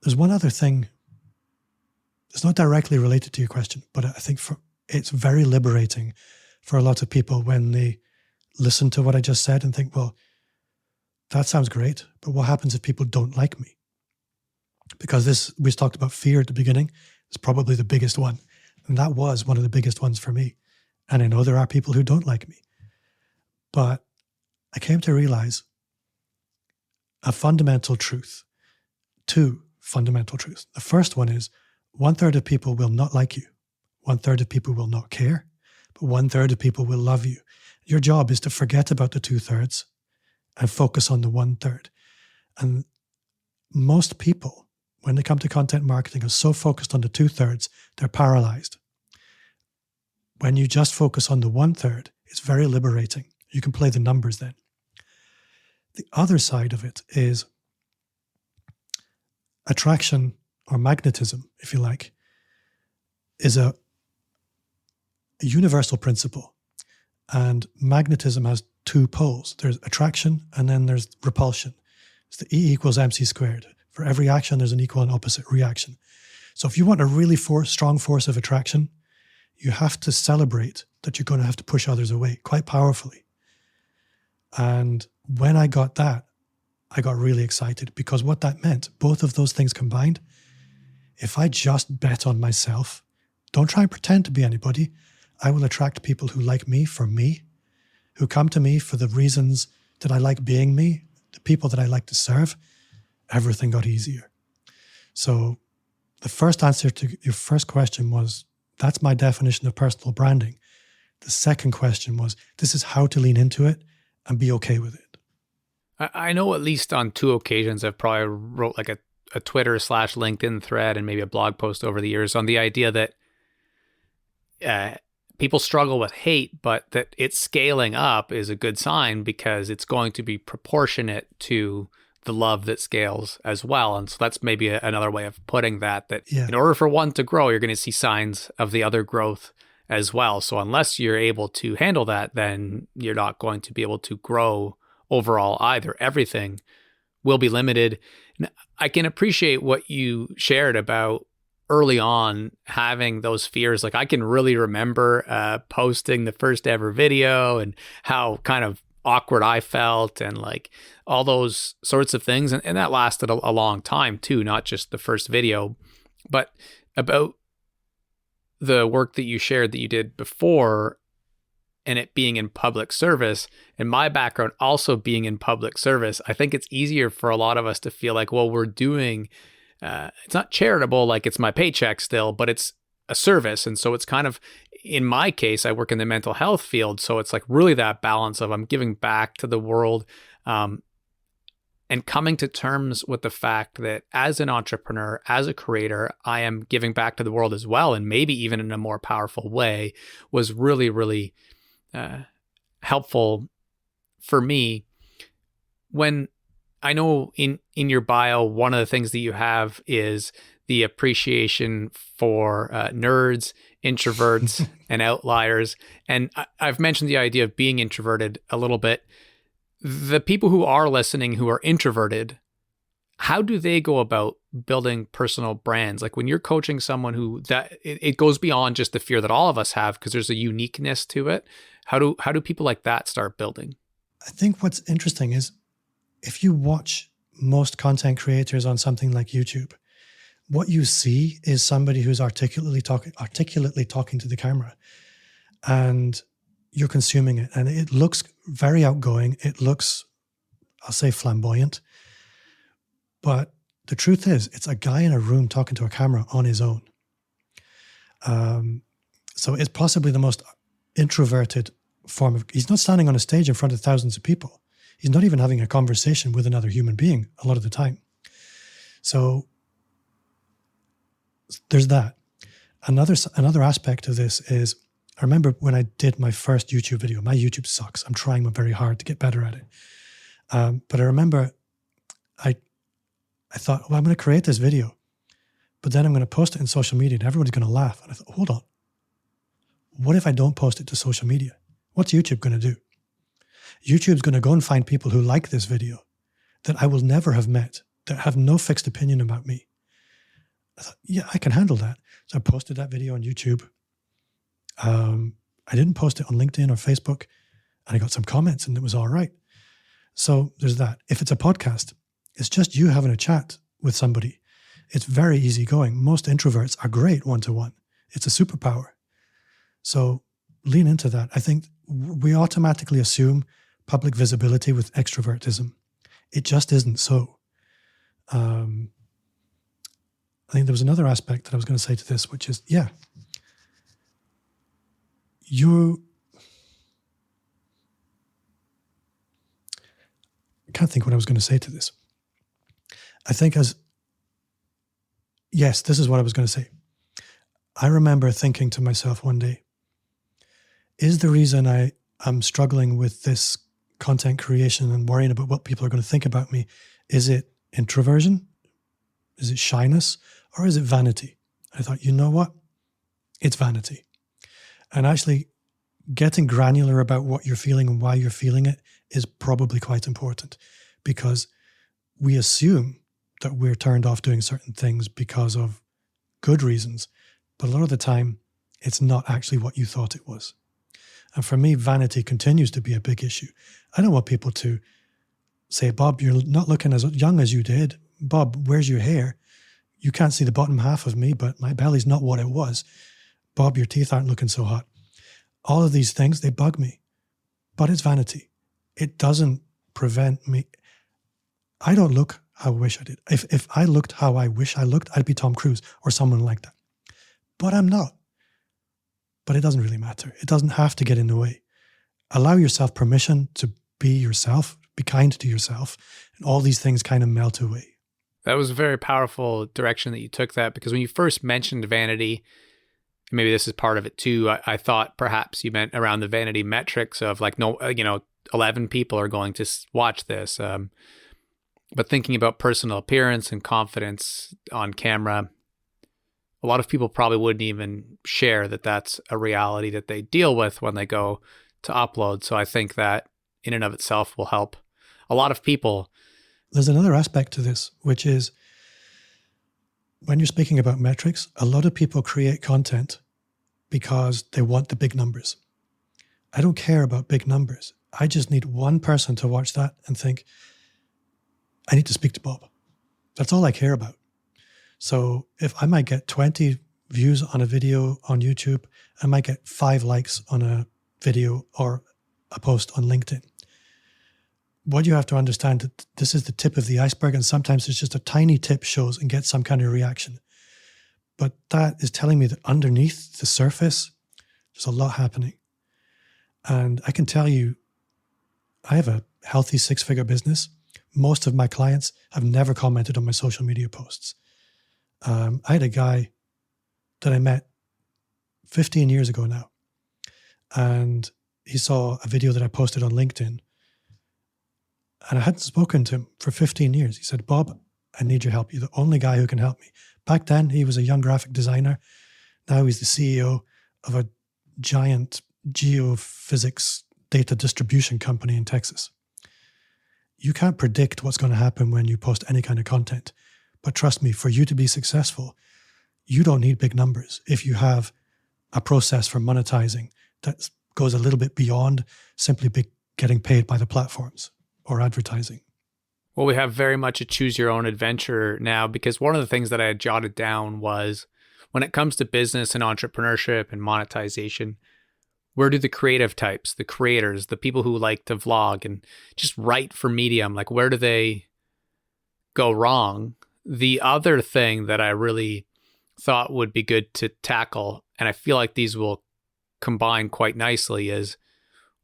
[SPEAKER 2] There's one other thing. It's not directly related to your question, but I think it's very liberating for a lot of people when they listen to what I just said and think, well, that sounds great, but what happens if people don't like me? Because we talked about fear at the beginning. It's probably the biggest one. And that was one of the biggest ones for me. And I know there are people who don't like me. But I came to realize a fundamental truth, 2 fundamental truths. The first one is 1/3 of people will not like you. 1/3 of people will not care, but 1/3 of people will love you. Your job is to forget about the 2/3 and focus on the 1/3. And most people, when they come to content marketing, are so focused on the 2/3, they're paralyzed. When you just focus on the 1/3, it's very liberating. You can play the numbers then. The other side of it is attraction, or magnetism, if you like, is a universal principle. And magnetism has 2 poles. There's attraction and then there's repulsion. It's the E equals MC squared. For every action, there's an equal and opposite reaction. So if you want a really strong force of attraction, you have to celebrate that you're going to have to push others away quite powerfully. And when I got that, I got really excited, because what that meant, both of those things combined, if I just bet on myself, don't try and pretend to be anybody, I will attract people who like me for me, who come to me for the reasons that I like being me, the people that I like to serve. Everything got easier. So the first answer to your first question was, that's my definition of personal branding. The second question was, this is how to lean into it and be okay with it.
[SPEAKER 1] I know at least on 2 occasions I've probably wrote like a Twitter/LinkedIn thread and maybe a blog post over the years on the idea that people struggle with hate, but that it's scaling up is a good sign, because it's going to be proportionate to the love that scales as well. And so that's maybe another way of putting that in order for one to grow, you're going to see signs of the other growth as well. So unless you're able to handle that, then you're not going to be able to grow overall either. Everything will be limited. I can appreciate what you shared about early on having those fears. Like, I can really remember posting the first ever video and how kind of awkward I felt and like all those sorts of things. And that lasted a long time too, not just the first video, but about the work that you shared that you did before and it being in public service, and my background also being in public service. I think it's easier for a lot of us to feel like, well, we're doing, it's not charitable, like it's my paycheck still, but it's a service. And so it's kind of, in my case, I work in the mental health field. So it's like really that balance of I'm giving back to the world, and coming to terms with the fact that as an entrepreneur, as a creator, I am giving back to the world as well. And maybe even in a more powerful way was really, really helpful for me. When I know in your bio, one of the things that you have is the appreciation for nerds, introverts, and outliers. And I've mentioned the idea of being introverted a little bit. The people who are listening who are introverted, how do they go about building personal brands? Like when you're coaching someone who it goes beyond just the fear that all of us have because there's a uniqueness to it. How do people like that start building?
[SPEAKER 2] I think what's interesting is if you watch most content creators on something like YouTube, what you see is somebody who's articulately talking to the camera, and you're consuming it. And it looks very outgoing. It looks, I'll say, flamboyant. But the truth is, it's a guy in a room talking to a camera on his own. So it's possibly the most introverted form of, he's not standing on a stage in front of thousands of people. He's not even having a conversation with another human being a lot of the time. So there's that. Another aspect of this is, I remember when I did my first YouTube video. My YouTube sucks. I'm trying very hard to get better at it. But I remember I thought, well, I'm going to create this video, but then I'm going to post it in social media and everybody's going to laugh. And I thought, hold on. What if I don't post it to social media? What's YouTube going to do? YouTube's going to go and find people who like this video that I will never have met, that have no fixed opinion about me. I thought, yeah, I can handle that. So I posted that video on YouTube. I didn't post it on LinkedIn or Facebook, and I got some comments and it was all right. So there's that. If it's a podcast, it's just you having a chat with somebody. It's very easygoing. Most introverts are great one-to-one. It's a superpower. So lean into that. I think we automatically assume public visibility with extrovertism. It just isn't so. I think there was another aspect that I was going to say to this, which is, I can't think what I was going to say to this. I think this is what I was going to say. I remember thinking to myself one day, is the reason I'm struggling with this content creation and worrying about what people are going to think about me, is it introversion? Is it shyness? Or is it vanity? I thought, you know what? It's vanity. And actually getting granular about what you're feeling and why you're feeling it is probably quite important, because we assume that we're turned off doing certain things because of good reasons. But a lot of the time, it's not actually what you thought it was. And for me, vanity continues to be a big issue. I don't want people to say, Bob, you're not looking as young as you did. Bob, where's your hair? You can't see the bottom half of me, but my belly's not what it was. Bob, your teeth aren't looking so hot. All of these things, they bug me. But it's vanity. It doesn't prevent me. I don't look how I wish I did. If I looked how I wish I looked, I'd be Tom Cruise or someone like that. But I'm not. But it doesn't really matter. It doesn't have to get in the way. Allow yourself permission to be yourself, be kind to yourself, and all these things kind of melt away.
[SPEAKER 1] That was a very powerful direction that you took that, because when you first mentioned vanity, maybe this is part of it too, I thought perhaps you meant around the vanity metrics of like, 11 people are going to watch this. But thinking about personal appearance and confidence on camera, a lot of people probably wouldn't even share that that's a reality that they deal with when they go to upload. So I think that in and of itself will help a lot of people.
[SPEAKER 2] There's another aspect to this, which is when you're speaking about metrics, a lot of people create content because they want the big numbers. I don't care about big numbers. I just need one person to watch that and think, I need to speak to Bob. That's all I care about. So if I might get 20 views on a video on YouTube, I might get 5 likes on a video or a post on LinkedIn. What you have to understand that this is the tip of the iceberg, and sometimes it's just a tiny tip shows and gets some kind of reaction. But that is telling me that underneath the surface, there's a lot happening. And I can tell you, I have a healthy 6-figure business. Most of my clients have never commented on my social media posts. I had a guy that I met 15 years ago now, and he saw a video that I posted on LinkedIn, and I hadn't spoken to him for 15 years. He said, Bob, I need your help. You're the only guy who can help me. Back then, he was a young graphic designer. Now he's the CEO of a giant geophysics data distribution company in Texas. You can't predict what's going to happen when you post any kind of content, But trust me, for you to be successful, you don't need big numbers. If you have a process for monetizing that goes a little bit beyond simply getting paid by the platforms or advertising.
[SPEAKER 1] Well, we have very much a choose your own adventure now, because one of the things that I had jotted down was when it comes to business and entrepreneurship and monetization, where do the creative types, the creators, the people who like to vlog and just write for Medium, like where do they go wrong? The other thing that I really thought would be good to tackle, and I feel like these will combine quite nicely, is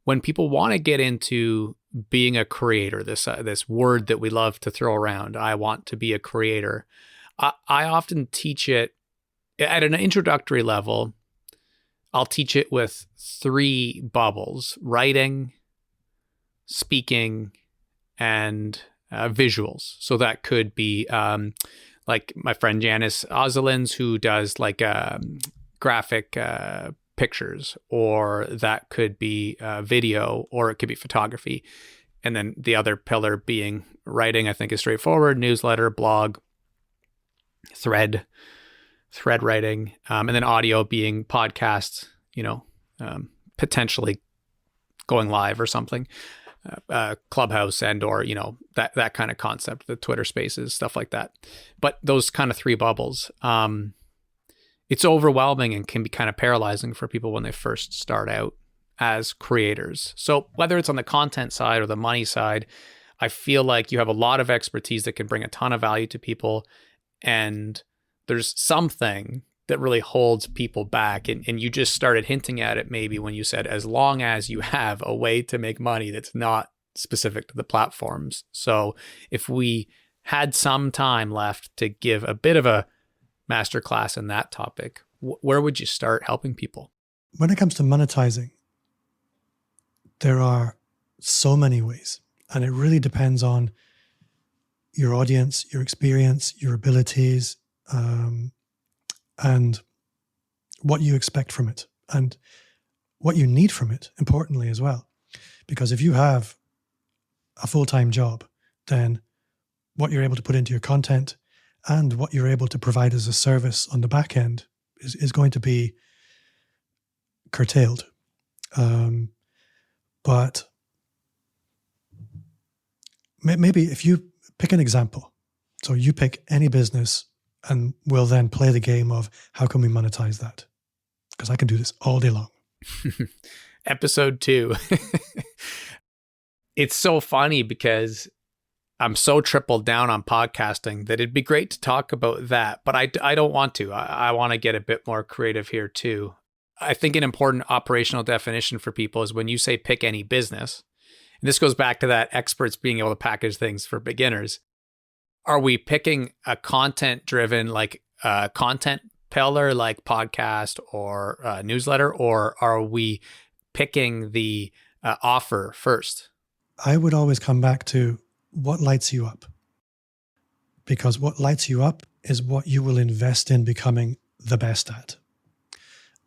[SPEAKER 1] when people want to get into being a creator, this word that we love to throw around, I want to be a creator. I often teach it at an introductory level. I'll teach it with 3 bubbles: writing, speaking, and visuals. So that could be like my friend Janice Ozelins, who does like graphic pictures, or that could be video, or it could be photography. And then the other pillar being writing, I think is straightforward: newsletter, blog, thread writing, and then audio being podcasts, potentially going live or something, Clubhouse and or that kind of concept, the Twitter Spaces, stuff like that. But those kind of 3 bubbles, it's overwhelming and can be kind of paralyzing for people when they first start out as creators. So whether it's on the content side or the money side, I feel like you have a lot of expertise that can bring a ton of value to people, and there's something that really holds people back. And you just started hinting at it maybe when you said, as long as you have a way to make money that's not specific to the platforms. So if we had some time left to give a bit of a masterclass in that topic, where would you start helping people?
[SPEAKER 2] When it comes to monetizing, there are so many ways, and it really depends on your audience, your experience, your abilities, and what you expect from it, and what you need from it, importantly as well. Because if you have a full-time job, then what you're able to put into your content and what you're able to provide as a service on the back end is going to be curtailed. But maybe if you pick an example, so you pick any business, and we'll then play the game of how can we monetize that? Because I can do this all day long.
[SPEAKER 1] Episode 2. It's so funny because I'm so tripled down on podcasting that it'd be great to talk about that, but I don't want to. I want to get a bit more creative here too. I think an important operational definition for people is when you say pick any business, and this goes back to that experts being able to package things for beginners. Are we picking a content-driven, like content pillar, like podcast or newsletter, or are we picking the offer first?
[SPEAKER 2] I would always come back to what lights you up, because what lights you up is what you will invest in becoming the best at.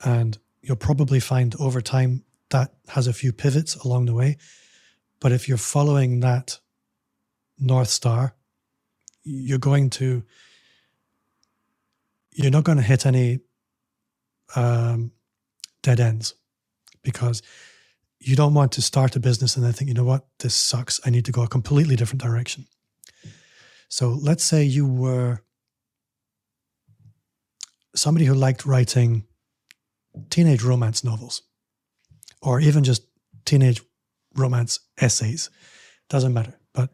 [SPEAKER 2] And you'll probably find over time that has a few pivots along the way. But if you're following that North Star, you're not going to hit any dead ends, because you don't want to start a business and then think, you know what, this sucks. I need to go a completely different direction. So let's say you were somebody who liked writing teenage romance novels, or even just teenage romance essays. Doesn't matter. But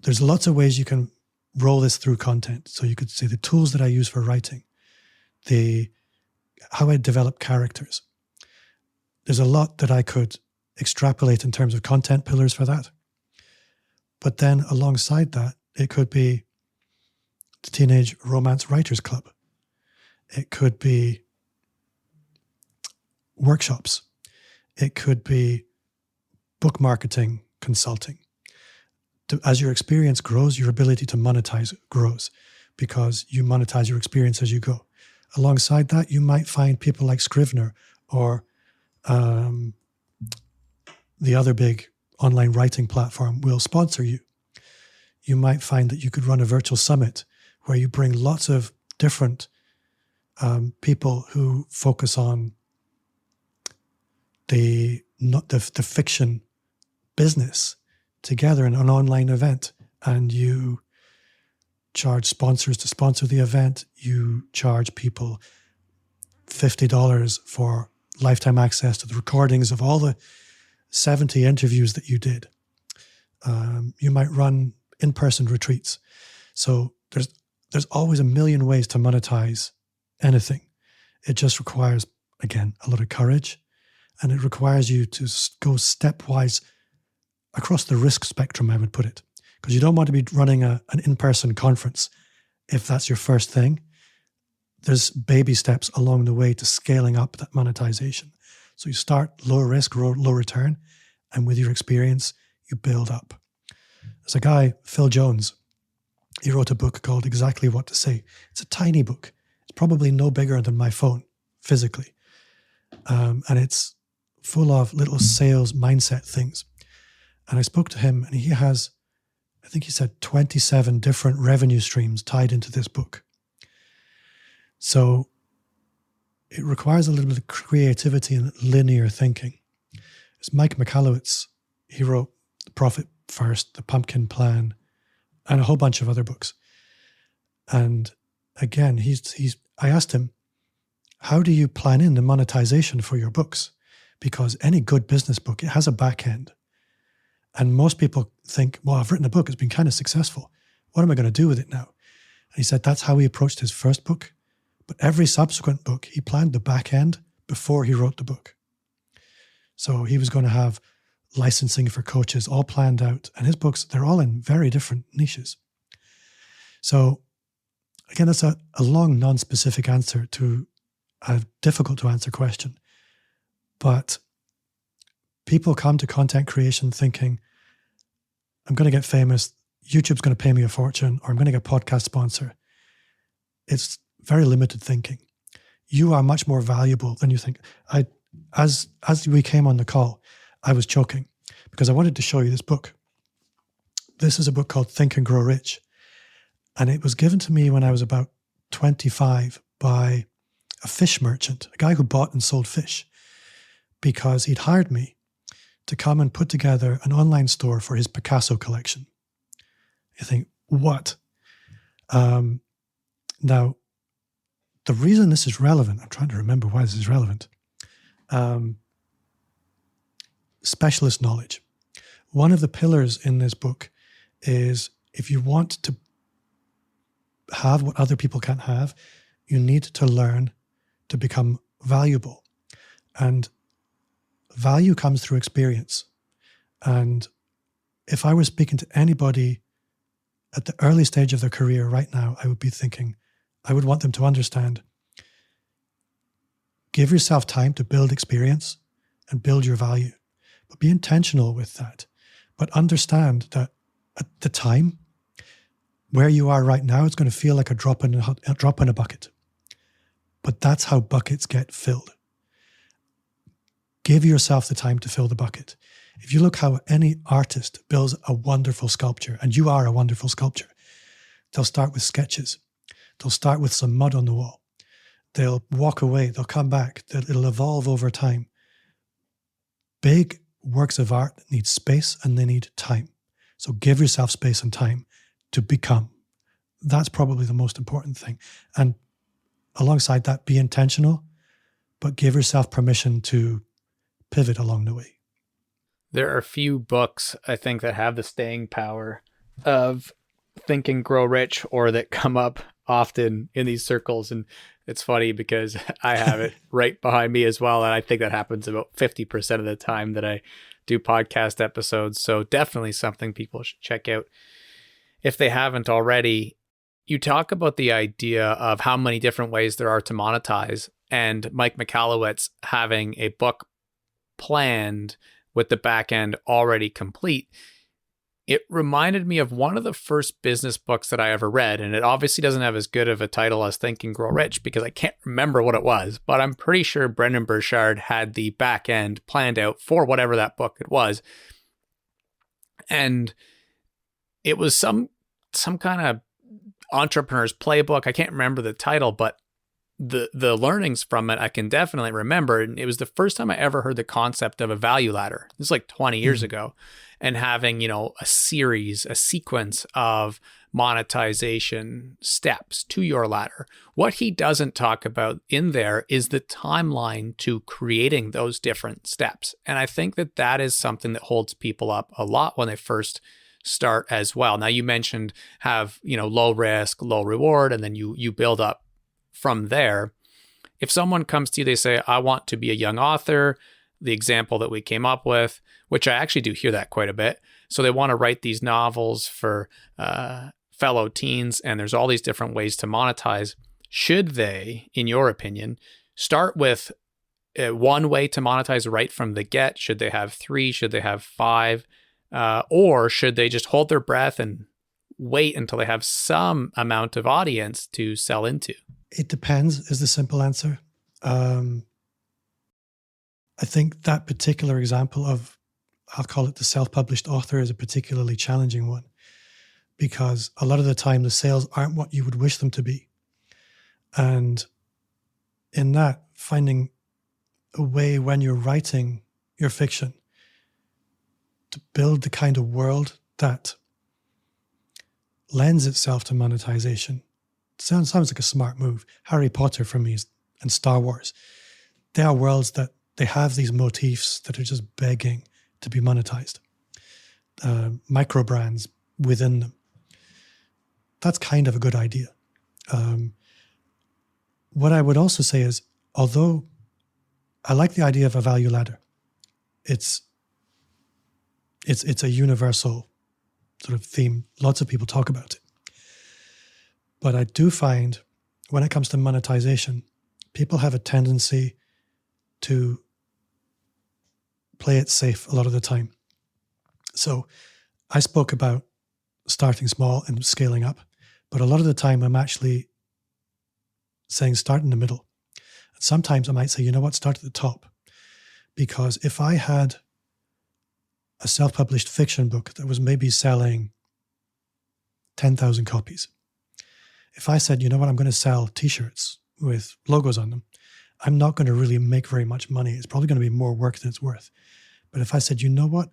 [SPEAKER 2] there's lots of ways you can roll this through content. So you could say the tools that I use for writing, how I develop characters. There's a lot that I could extrapolate in terms of content pillars for that. But then alongside that, it could be the Teenage Romance Writers Club. It could be workshops. It could be book marketing consulting. As your experience grows, your ability to monetize grows, because you monetize your experience as you go. Alongside that, you might find people like Scrivener or the other big online writing platform will sponsor you. You might find that you could run a virtual summit where you bring lots of different people who focus on the fiction business together in an online event, and you charge sponsors to sponsor the event. You charge people $50 for lifetime access to the recordings of all the 70 interviews that you did. You might run in-person retreats. So there's always a million ways to monetize anything. It just requires, again, a lot of courage, and it requires you to go stepwise across the risk spectrum, I would put it, because you don't want to be running an in-person conference if that's your first thing. There's baby steps along the way to scaling up that monetization. So you start low risk, low return, and with your experience, you build up. There's a guy, Phil Jones, he wrote a book called Exactly What to Say. It's a tiny book. It's probably no bigger than my phone physically. And it's full of little sales mindset things. And I spoke to him, and he has, I think he said 27 different revenue streams tied into this book. So it requires a little bit of creativity and linear thinking. It's Mike Michalowicz. He wrote The Profit First, The Pumpkin Plan, and a whole bunch of other books. And again, I asked him, how do you plan in the monetization for your books? Because any good business book, it has a back end. And most people think, well, I've written a book, it's been kind of successful. What am I going to do with it now? And he said that's how he approached his first book. But every subsequent book, he planned the back end before he wrote the book. So he was going to have licensing for coaches all planned out. And his books, they're all in very different niches. So again, that's a long, non-specific answer to a difficult to answer question. But people come to content creation thinking, I'm going to get famous, YouTube's going to pay me a fortune, or I'm going to get a podcast sponsor. It's very limited thinking. You are much more valuable than you think. As we came on the call, I was choking because I wanted to show you this book. This is a book called Think and Grow Rich. And it was given to me when I was about 25 by a fish merchant, a guy who bought and sold fish, because he'd hired me to come and put together an online store for his Picasso collection. You think, what? Now, the reason this is relevant, I'm trying to remember why this is relevant. Specialist knowledge. One of the pillars in this book is if you want to have what other people can't have, you need to learn to become valuable. And value comes through experience. And if I was speaking to anybody at the early stage of their career right now, I would be thinking, I would want them to understand, give yourself time to build experience and build your value, but be intentional with that. But understand that at the time, where you are right now, it's going to feel like a drop in a bucket. But that's how buckets get filled. Give yourself the time to fill the bucket. If you look how any artist builds a wonderful sculpture, and you are a wonderful sculpture, they'll start with sketches. They'll start with some mud on the wall. They'll walk away. They'll come back. It'll evolve over time. Big works of art need space and they need time. So give yourself space and time to become. That's probably the most important thing. And alongside that, be intentional, but give yourself permission to pivot along the way.
[SPEAKER 1] There are few books, I think, that have the staying power of Think and Grow Rich, or that come up often in these circles. And it's funny because I have it right behind me as well. And I think that happens about 50% of the time that I do podcast episodes. So definitely something people should check out if they haven't already. You talk about the idea of how many different ways there are to monetize, and Mike Michalowicz having a book planned with the back end already complete. It reminded me of one of the first business books that I ever read, and it obviously doesn't have as good of a title as Think and Grow Rich because I can't remember what it was, but I'm pretty sure Brendan Burchard had the back end planned out for whatever that book it was. And it was some some kind of entrepreneur's playbook. I can't remember the title, but the learnings from it I can definitely remember. And it was the first time I ever heard the concept of a value ladder. This is like 20 years ago, and having, you know, a sequence of monetization steps to your ladder. What he doesn't talk about in there is the timeline to creating those different steps. And I think that that is something that holds people up a lot when they first start as well. Now, you mentioned have, you know, low risk, low reward, and then you build up from there. If someone comes to you, they say, I want to be a young author, the example that we came up with, which I actually do hear that quite a bit. So they want to write these novels for fellow teens, and there's all these different ways to monetize. Should they, in your opinion, start with one way to monetize right from the get? Should they have 3? Should they have 5? Or should they just hold their breath and wait until they have some amount of audience to sell into?
[SPEAKER 2] It depends is the simple answer. I think that particular example of, I'll call it the self-published author, is a particularly challenging one, because a lot of the time the sales aren't what you would wish them to be. And in that, finding a way when you're writing your fiction to build the kind of world that lends itself to monetization sounds like a smart move. Harry Potter for me and Star Wars, they are worlds that they have these motifs that are just begging to be monetized. Micro brands within them. That's kind of a good idea. What I would also say is, although I like the idea of a value ladder, it's a universal sort of theme. Lots of people talk about it. But I do find when it comes to monetization, people have a tendency to play it safe a lot of the time. So I spoke about starting small and scaling up, but a lot of the time I'm actually saying start in the middle. And sometimes I might say, you know what, start at the top. Because if I had a self-published fiction book that was maybe selling 10,000 copies, if I said, you know what, I'm going to sell t-shirts with logos on them, I'm not going to really make very much money. It's probably going to be more work than it's worth. But if I said, you know what,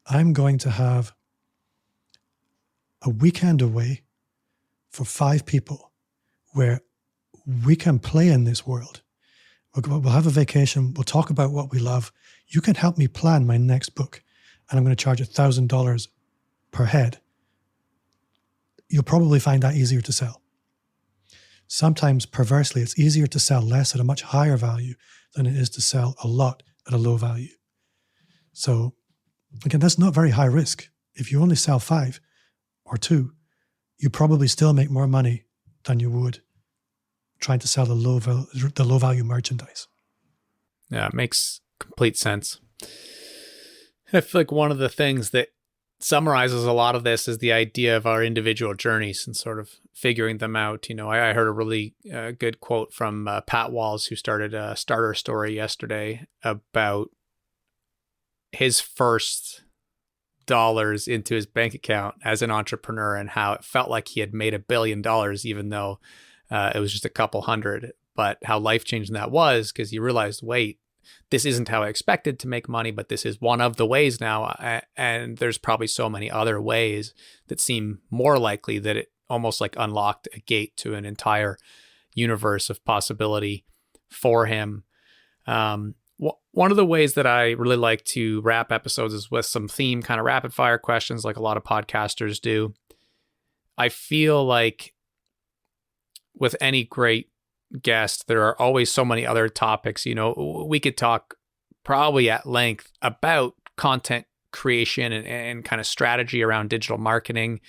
[SPEAKER 2] I'm going to have a weekend away for 5 people where we can play in this world. We'll have a vacation. We'll talk about what we love. You can help me plan my next book, and I'm going to charge $1,000 per head. You'll probably find that easier to sell. Sometimes, perversely, it's easier to sell less at a much higher value than it is to sell a lot at a low value. So, again, that's not very high risk. If you only sell 5 or 2, you probably still make more money than you would trying to sell the low value merchandise.
[SPEAKER 1] Yeah, it makes complete sense. I feel like one of the things that summarizes a lot of this is the idea of our individual journeys and sort of figuring them out. You know, I heard a really good quote from Pat Walls, who started a Starter Story yesterday, about his first dollars into his bank account as an entrepreneur and how it felt like he had made $1 billion, even though it was just a couple hundred, but how life-changing that was, because you realized, wait, this isn't how I expected to make money, but this is one of the ways now. And there's probably so many other ways that seem more likely, that it almost like unlocked a gate to an entire universe of possibility for him. One of the ways that I really like to wrap episodes is with some theme kind of rapid fire questions, like a lot of podcasters do. I feel like with any great guest, there are always so many other topics. You know, we could talk probably at length about content creation and kind of strategy around digital marketing.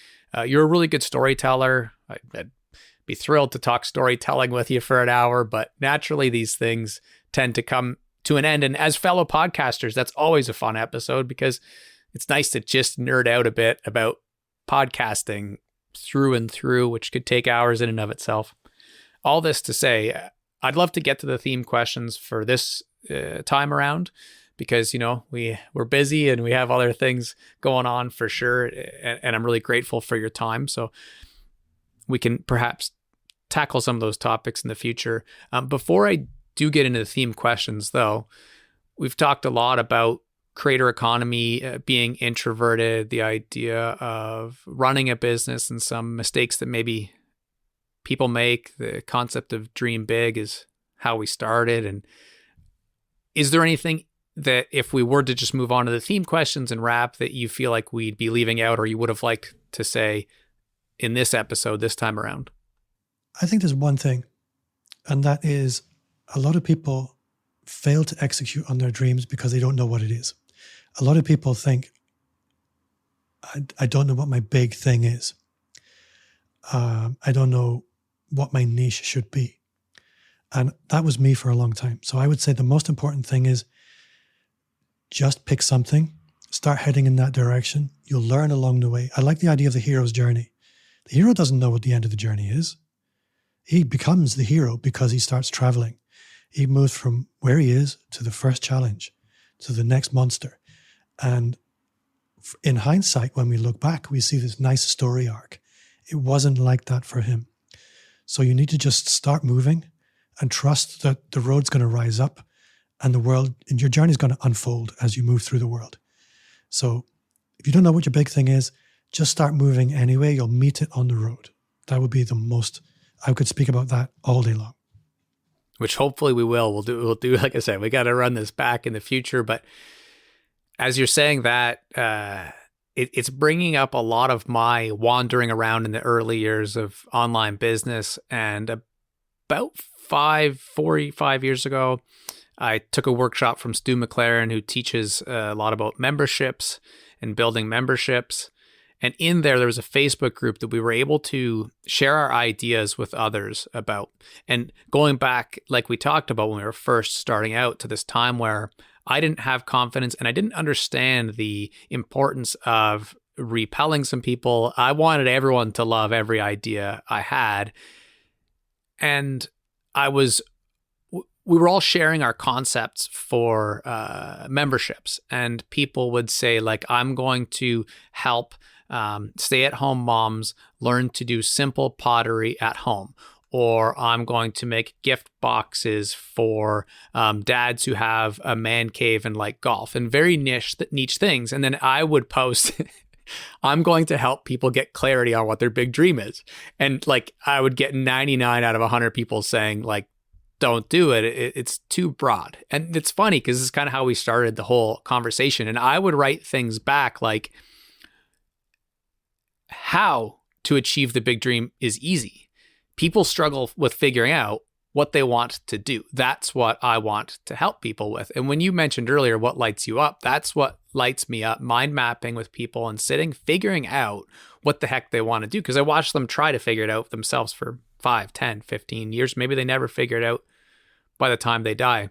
[SPEAKER 1] You're a really good storyteller. I'd be thrilled to talk storytelling with you for an hour, but naturally these things tend to come to an end. And as fellow podcasters, that's always a fun episode, because it's nice to just nerd out a bit about podcasting through and through, which could take hours in and of itself. All this to say, I'd love to get to the theme questions for this time around, because, we're busy and we have other things going on for sure. And I'm really grateful for your time. So we can perhaps tackle some of those topics in the future. Before I do get into the theme questions, though, we've talked a lot about creator economy, being introverted, the idea of running a business and some mistakes that maybe people make. The concept of dream big is how we started. And is there anything that, if we were to just move on to the theme questions and wrap, that you feel like we'd be leaving out, or you would have liked to say in this episode this time around?
[SPEAKER 2] I think there's one thing, and that is a lot of people fail to execute on their dreams because they don't know what it is. A lot of people think, I don't know what my big thing is. I don't know what my niche should be. And that was me for a long time. So I would say the most important thing is just pick something, start heading in that direction. You'll learn along the way. I like the idea of the hero's journey. The hero doesn't know what the end of the journey is. He becomes the hero because he starts traveling. He moves from where he is to the first challenge, to the next monster. And in hindsight, when we look back, we see this nice story arc. It wasn't like that for him. So you need to just start moving and trust that the road's going to rise up and the world, and your journey is going to unfold as you move through the world. So if you don't know what your big thing is, just start moving anyway. You'll meet it on the road. That would be the most, I could speak about that all day long. Which
[SPEAKER 1] hopefully we will. We'll do, like I said, we got to run this back in the future. But as you're saying that, it's bringing up a lot of my wandering around in the early years of online business. And about 45 years ago, I took a workshop from Stu McLaren, who teaches a lot about memberships and building memberships. And in there was a Facebook group that we were able to share our ideas with others about. And going back, like we talked about when we were first starting out, to this time where I didn't have confidence and I didn't understand the importance of repelling some people. I wanted everyone to love every idea I had. And we were all sharing our concepts for memberships, and people would say, like, I'm going to help stay-at-home moms learn to do simple pottery at home, or I'm going to make gift boxes for dads who have a man cave and like golf, and very niche things. And then I would post, I'm going to help people get clarity on what their big dream is. And like, I would get 99 out of 100 people saying, like, don't do it. It's too broad. And it's funny because this is kind of how we started the whole conversation. And I would write things back like, how to achieve the big dream is easy. People struggle with figuring out what they want to do. That's what I want to help people with. And when you mentioned earlier what lights you up, that's what lights me up. Mind mapping with people and figuring out what the heck they want to do. Because I watch them try to figure it out themselves for 5, 10, 15 years. Maybe they never figure it out by the time they die.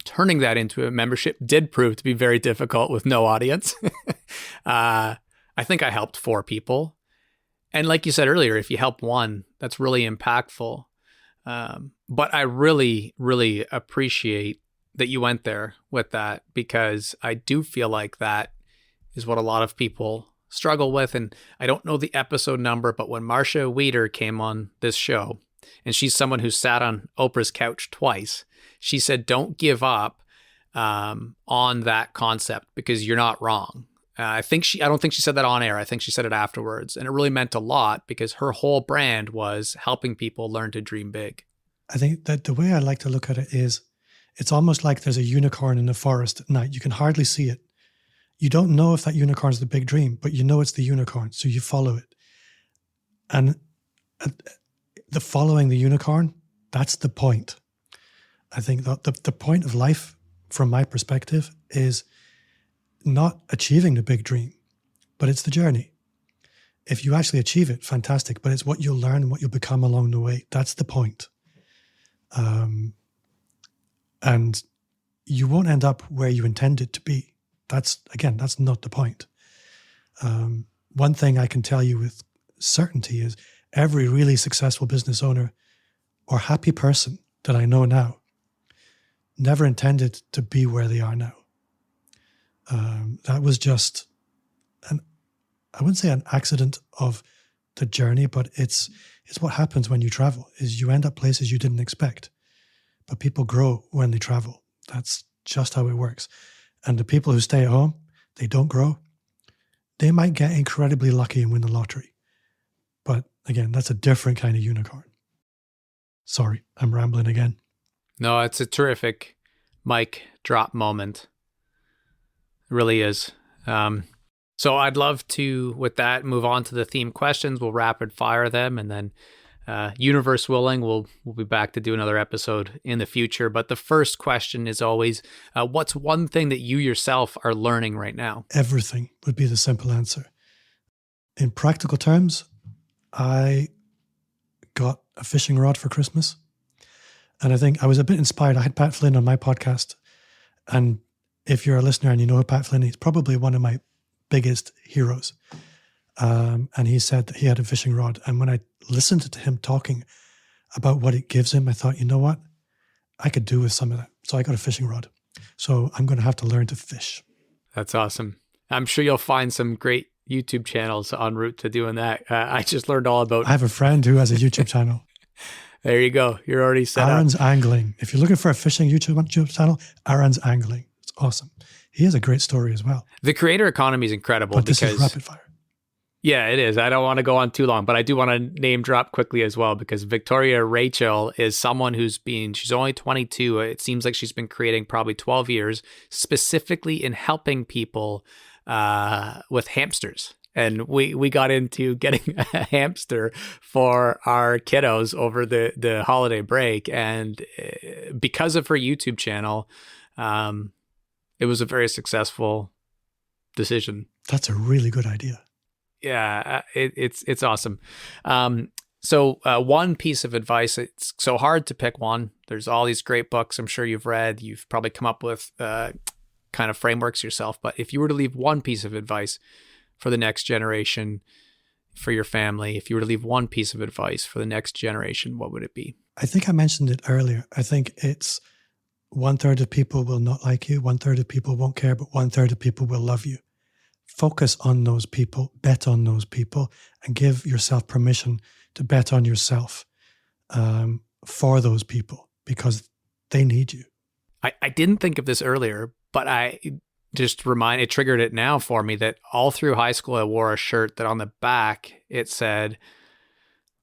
[SPEAKER 1] Turning that into a membership did prove to be very difficult with no audience. I think I helped 4 people. And like you said earlier, if you help one, that's really impactful. But I really, really appreciate that you went there with that, because I do feel like that is what a lot of people struggle with. And I don't know the episode number, but when Marcia Wieder came on this show, and she's someone who sat on Oprah's couch twice, she said, don't give up on that concept because you're not wrong. I don't think she said that on air. I think she said it afterwards. And it really meant a lot because her whole brand was helping people learn to dream big.
[SPEAKER 2] I think that the way I like to look at it is, it's almost like there's a unicorn in the forest at night. You can hardly see it. You don't know if that unicorn is the big dream, but you know it's the unicorn, so you follow it. And the following the unicorn, that's the point. I think that the point of life, from my perspective, is not achieving the big dream, but it's the journey. If you actually achieve it, fantastic, but it's what you'll learn and what you'll become along the way. That's the point. And you won't end up where you intended to be. That's not the point. One thing I can tell you with certainty is every really successful business owner or happy person that I know now never intended to be where they are now. That was just I wouldn't say an accident of the journey, but it's what happens when you travel, is you end up places you didn't expect. But people grow when they travel. That's just how it works. And the people who stay at home, they don't grow. They might get incredibly lucky and win the lottery. But again, that's a different kind of unicorn. Sorry, I'm rambling again.
[SPEAKER 1] No, it's a terrific mic drop moment. It really is. So I'd love to, with that, move on to the theme questions. We'll rapid fire them, and then universe willing, we'll be back to do another episode in the future. But the first question is always, what's one thing that you yourself are learning right now?
[SPEAKER 2] Everything would be the simple answer. In practical terms, I got a fishing rod for Christmas. And I think I was a bit inspired. I had Pat Flynn on my podcast. And if you're a listener and you know who Pat Flynn is, he's probably one of my biggest heroes. And he said that he had a fishing rod. And when I listened to him talking about what it gives him, I thought, you know what? I could do with some of that. So I got a fishing rod. So I'm going to have to learn to fish.
[SPEAKER 1] That's awesome. I'm sure you'll find some great YouTube channels en route to doing that. I just learned all about...
[SPEAKER 2] I have a friend who has a YouTube channel.
[SPEAKER 1] There you go. You're already set
[SPEAKER 2] Aaron's
[SPEAKER 1] up.
[SPEAKER 2] Angling. If you're looking for a fishing YouTube channel, Aaron's Angling. It's awesome. He has a great story as well.
[SPEAKER 1] The creator economy is incredible.
[SPEAKER 2] But this is rapid fire.
[SPEAKER 1] Yeah, it is. I don't want to go on too long, but I do want to name drop quickly as well, because Victoria Rachel is someone she's only 22. It seems like she's been creating probably 12 years, specifically in helping people with hamsters. And we got into getting a hamster for our kiddos over the holiday break. And because of her YouTube channel, it was a very successful decision.
[SPEAKER 2] That's a really good idea.
[SPEAKER 1] Yeah, it's awesome. So one piece of advice, it's so hard to pick one. There's all these great books I'm sure you've read. You've probably come up with kind of frameworks yourself. But if you were to leave one piece of advice for the next generation, for your family, if you were to leave one piece of advice for the next generation, what would it be?
[SPEAKER 2] I think I mentioned it earlier. I think it's 1/3 of people will not like you, 1/3 of people won't care, but 1/3 of people will love you. Focus on those people, bet on those people, and give yourself permission to bet on yourself for those people, because they need you.
[SPEAKER 1] I didn't think of this earlier, but it triggered it now for me that all through high school, I wore a shirt that on the back, it said,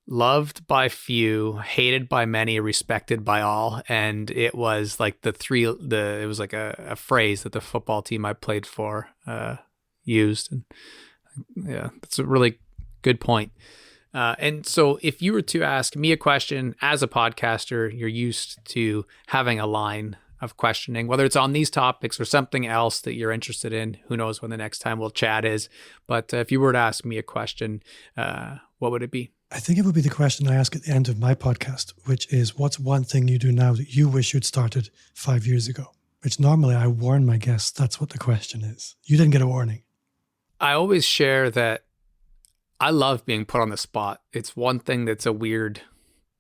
[SPEAKER 1] loved by few, hated by many, respected by all. And it was like it was like a phrase that the football team I played for used. And yeah, that's a really good point. And so if you were to ask me a question as a podcaster, you're used to having a line of questioning, whether it's on these topics or something else that you're interested in. Who knows when the next time we'll chat is. But if you were to ask me a question, what would it be?
[SPEAKER 2] I think it would be the question I ask at the end of my podcast, which is, what's one thing you do now that you wish you'd started 5 years ago? Which normally I warn my guests, that's what the question is. You didn't get a warning. I
[SPEAKER 1] always share that I love being put on the spot. It's one thing that's a weird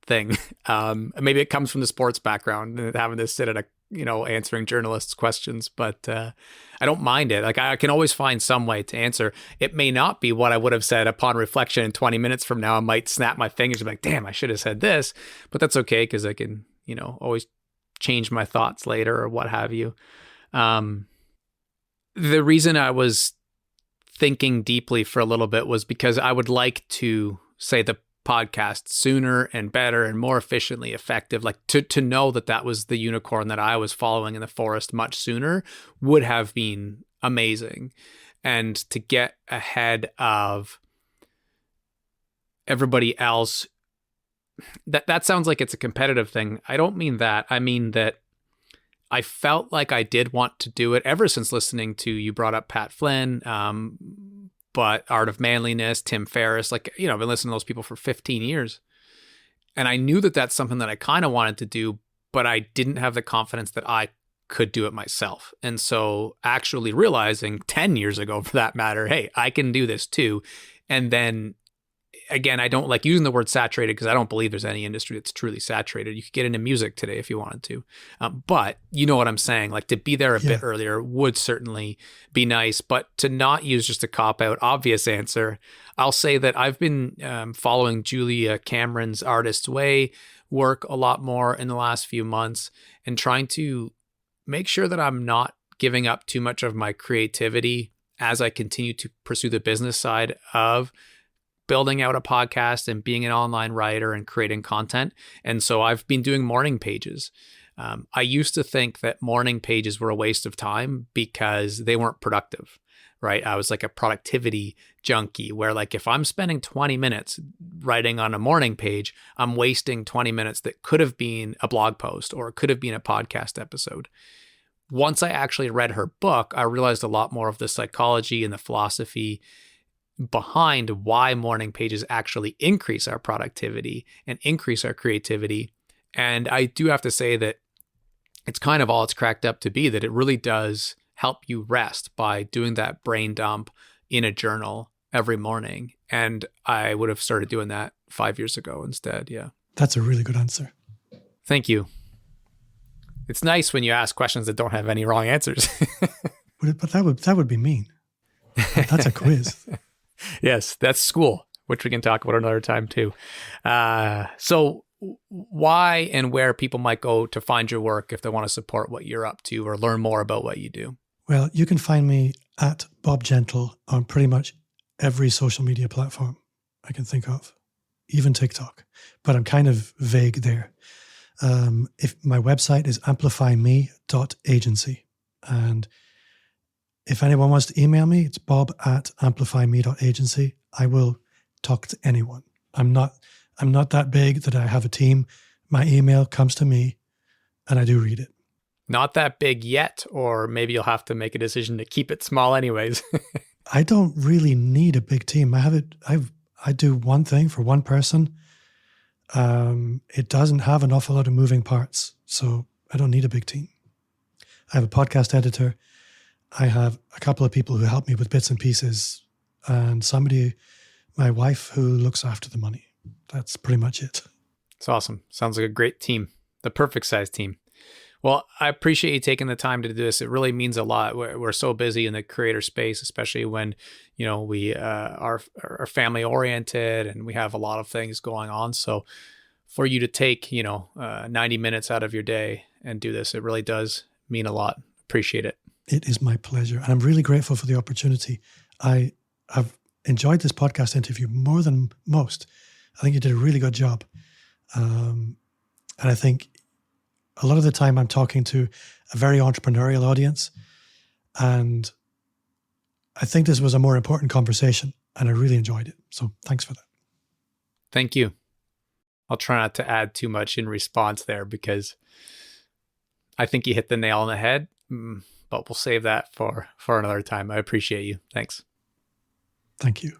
[SPEAKER 1] thing. Maybe it comes from the sports background, having to sit at answering journalists' questions, but I don't mind it. Like, I can always find some way to answer. It may not be what I would have said upon reflection in 20 minutes from now. I might snap my fingers and be like, damn, I should have said this, but that's okay, because I can, always change my thoughts later or what have you. The reason I was thinking deeply for a little bit was because I would like to say the podcast sooner and better and more efficiently effective. Like to know that was the unicorn that I was following in the forest much sooner would have been amazing. And to get ahead of everybody else, that sounds like it's a competitive thing. I don't mean that. I mean that I felt like I did want to do it ever since listening to, you brought up Pat Flynn, but Art of Manliness, Tim Ferriss, I've been listening to those people for 15 years. And I knew that that's something that I kind of wanted to do, but I didn't have the confidence that I could do it myself. And so actually realizing 10 years ago, for that matter, hey, I can do this too. And then again, I don't like using the word saturated because I don't believe there's any industry that's truly saturated. You could get into music today if you wanted to. But you know what I'm saying? Like to be there a bit earlier would certainly be nice, but to not use just a cop-out obvious answer, I'll say that I've been following Julia Cameron's Artist's Way work a lot more in the last few months and trying to make sure that I'm not giving up too much of my creativity as I continue to pursue the business side of building out a podcast and being an online writer and creating content. And so I've been doing morning pages. I used to think that morning pages were a waste of time because they weren't productive, right? I was like a productivity junkie where like if I'm spending 20 minutes writing on a morning page, I'm wasting 20 minutes that could have been a blog post or it could have been a podcast episode. Once I actually read her book, I realized a lot more of the psychology and the philosophy behind why morning pages actually increase our productivity and increase our creativity. And I do have to say that it's kind of all it's cracked up to be, that it really does help you rest by doing that brain dump in a journal every morning. And I would have started doing that 5 years ago instead. Yeah.
[SPEAKER 2] That's a really good answer.
[SPEAKER 1] Thank you. It's nice when you ask questions that don't have any wrong answers.
[SPEAKER 2] But that would be mean. That's a quiz.
[SPEAKER 1] Yes, that's school, which we can talk about another time too. So why and where people might go to find your work if they want to support what you're up to or learn more about what you do?
[SPEAKER 2] Well, you can find me at Bob Gentle on pretty much every social media platform I can think of, even TikTok. But I'm kind of vague there. If my website is amplifyme.agency, and if anyone wants to email me, it's bob@amplifyme.agency. I will talk to anyone. I'm not that big that I have a team. My email comes to me and I do read it.
[SPEAKER 1] Not that big yet, or maybe you'll have to make a decision to keep it small anyways.
[SPEAKER 2] I don't really need a big team. I do one thing for one person. It doesn't have an awful lot of moving parts, so I don't need a big team. I have a podcast editor. I have a couple of people who help me with bits and pieces, and my wife, who looks after the money. That's pretty much it.
[SPEAKER 1] It's awesome. Sounds like a great team, the perfect size team. Well, I appreciate you taking the time to do this. It really means a lot. We're so busy in the creator space, especially when, we are family oriented and we have a lot of things going on. So for you to take, 90 minutes out of your day and do this, it really does mean a lot. Appreciate it.
[SPEAKER 2] It is my pleasure. And I'm really grateful for the opportunity. I have enjoyed this podcast interview more than most. I think you did a really good job. And I think a lot of the time I'm talking to a very entrepreneurial audience. And I think this was a more important conversation and I really enjoyed it. So thanks for that.
[SPEAKER 1] Thank you. I'll try not to add too much in response there because I think you hit the nail on the head, but we'll save that for another time. I appreciate you. Thanks.
[SPEAKER 2] Thank you.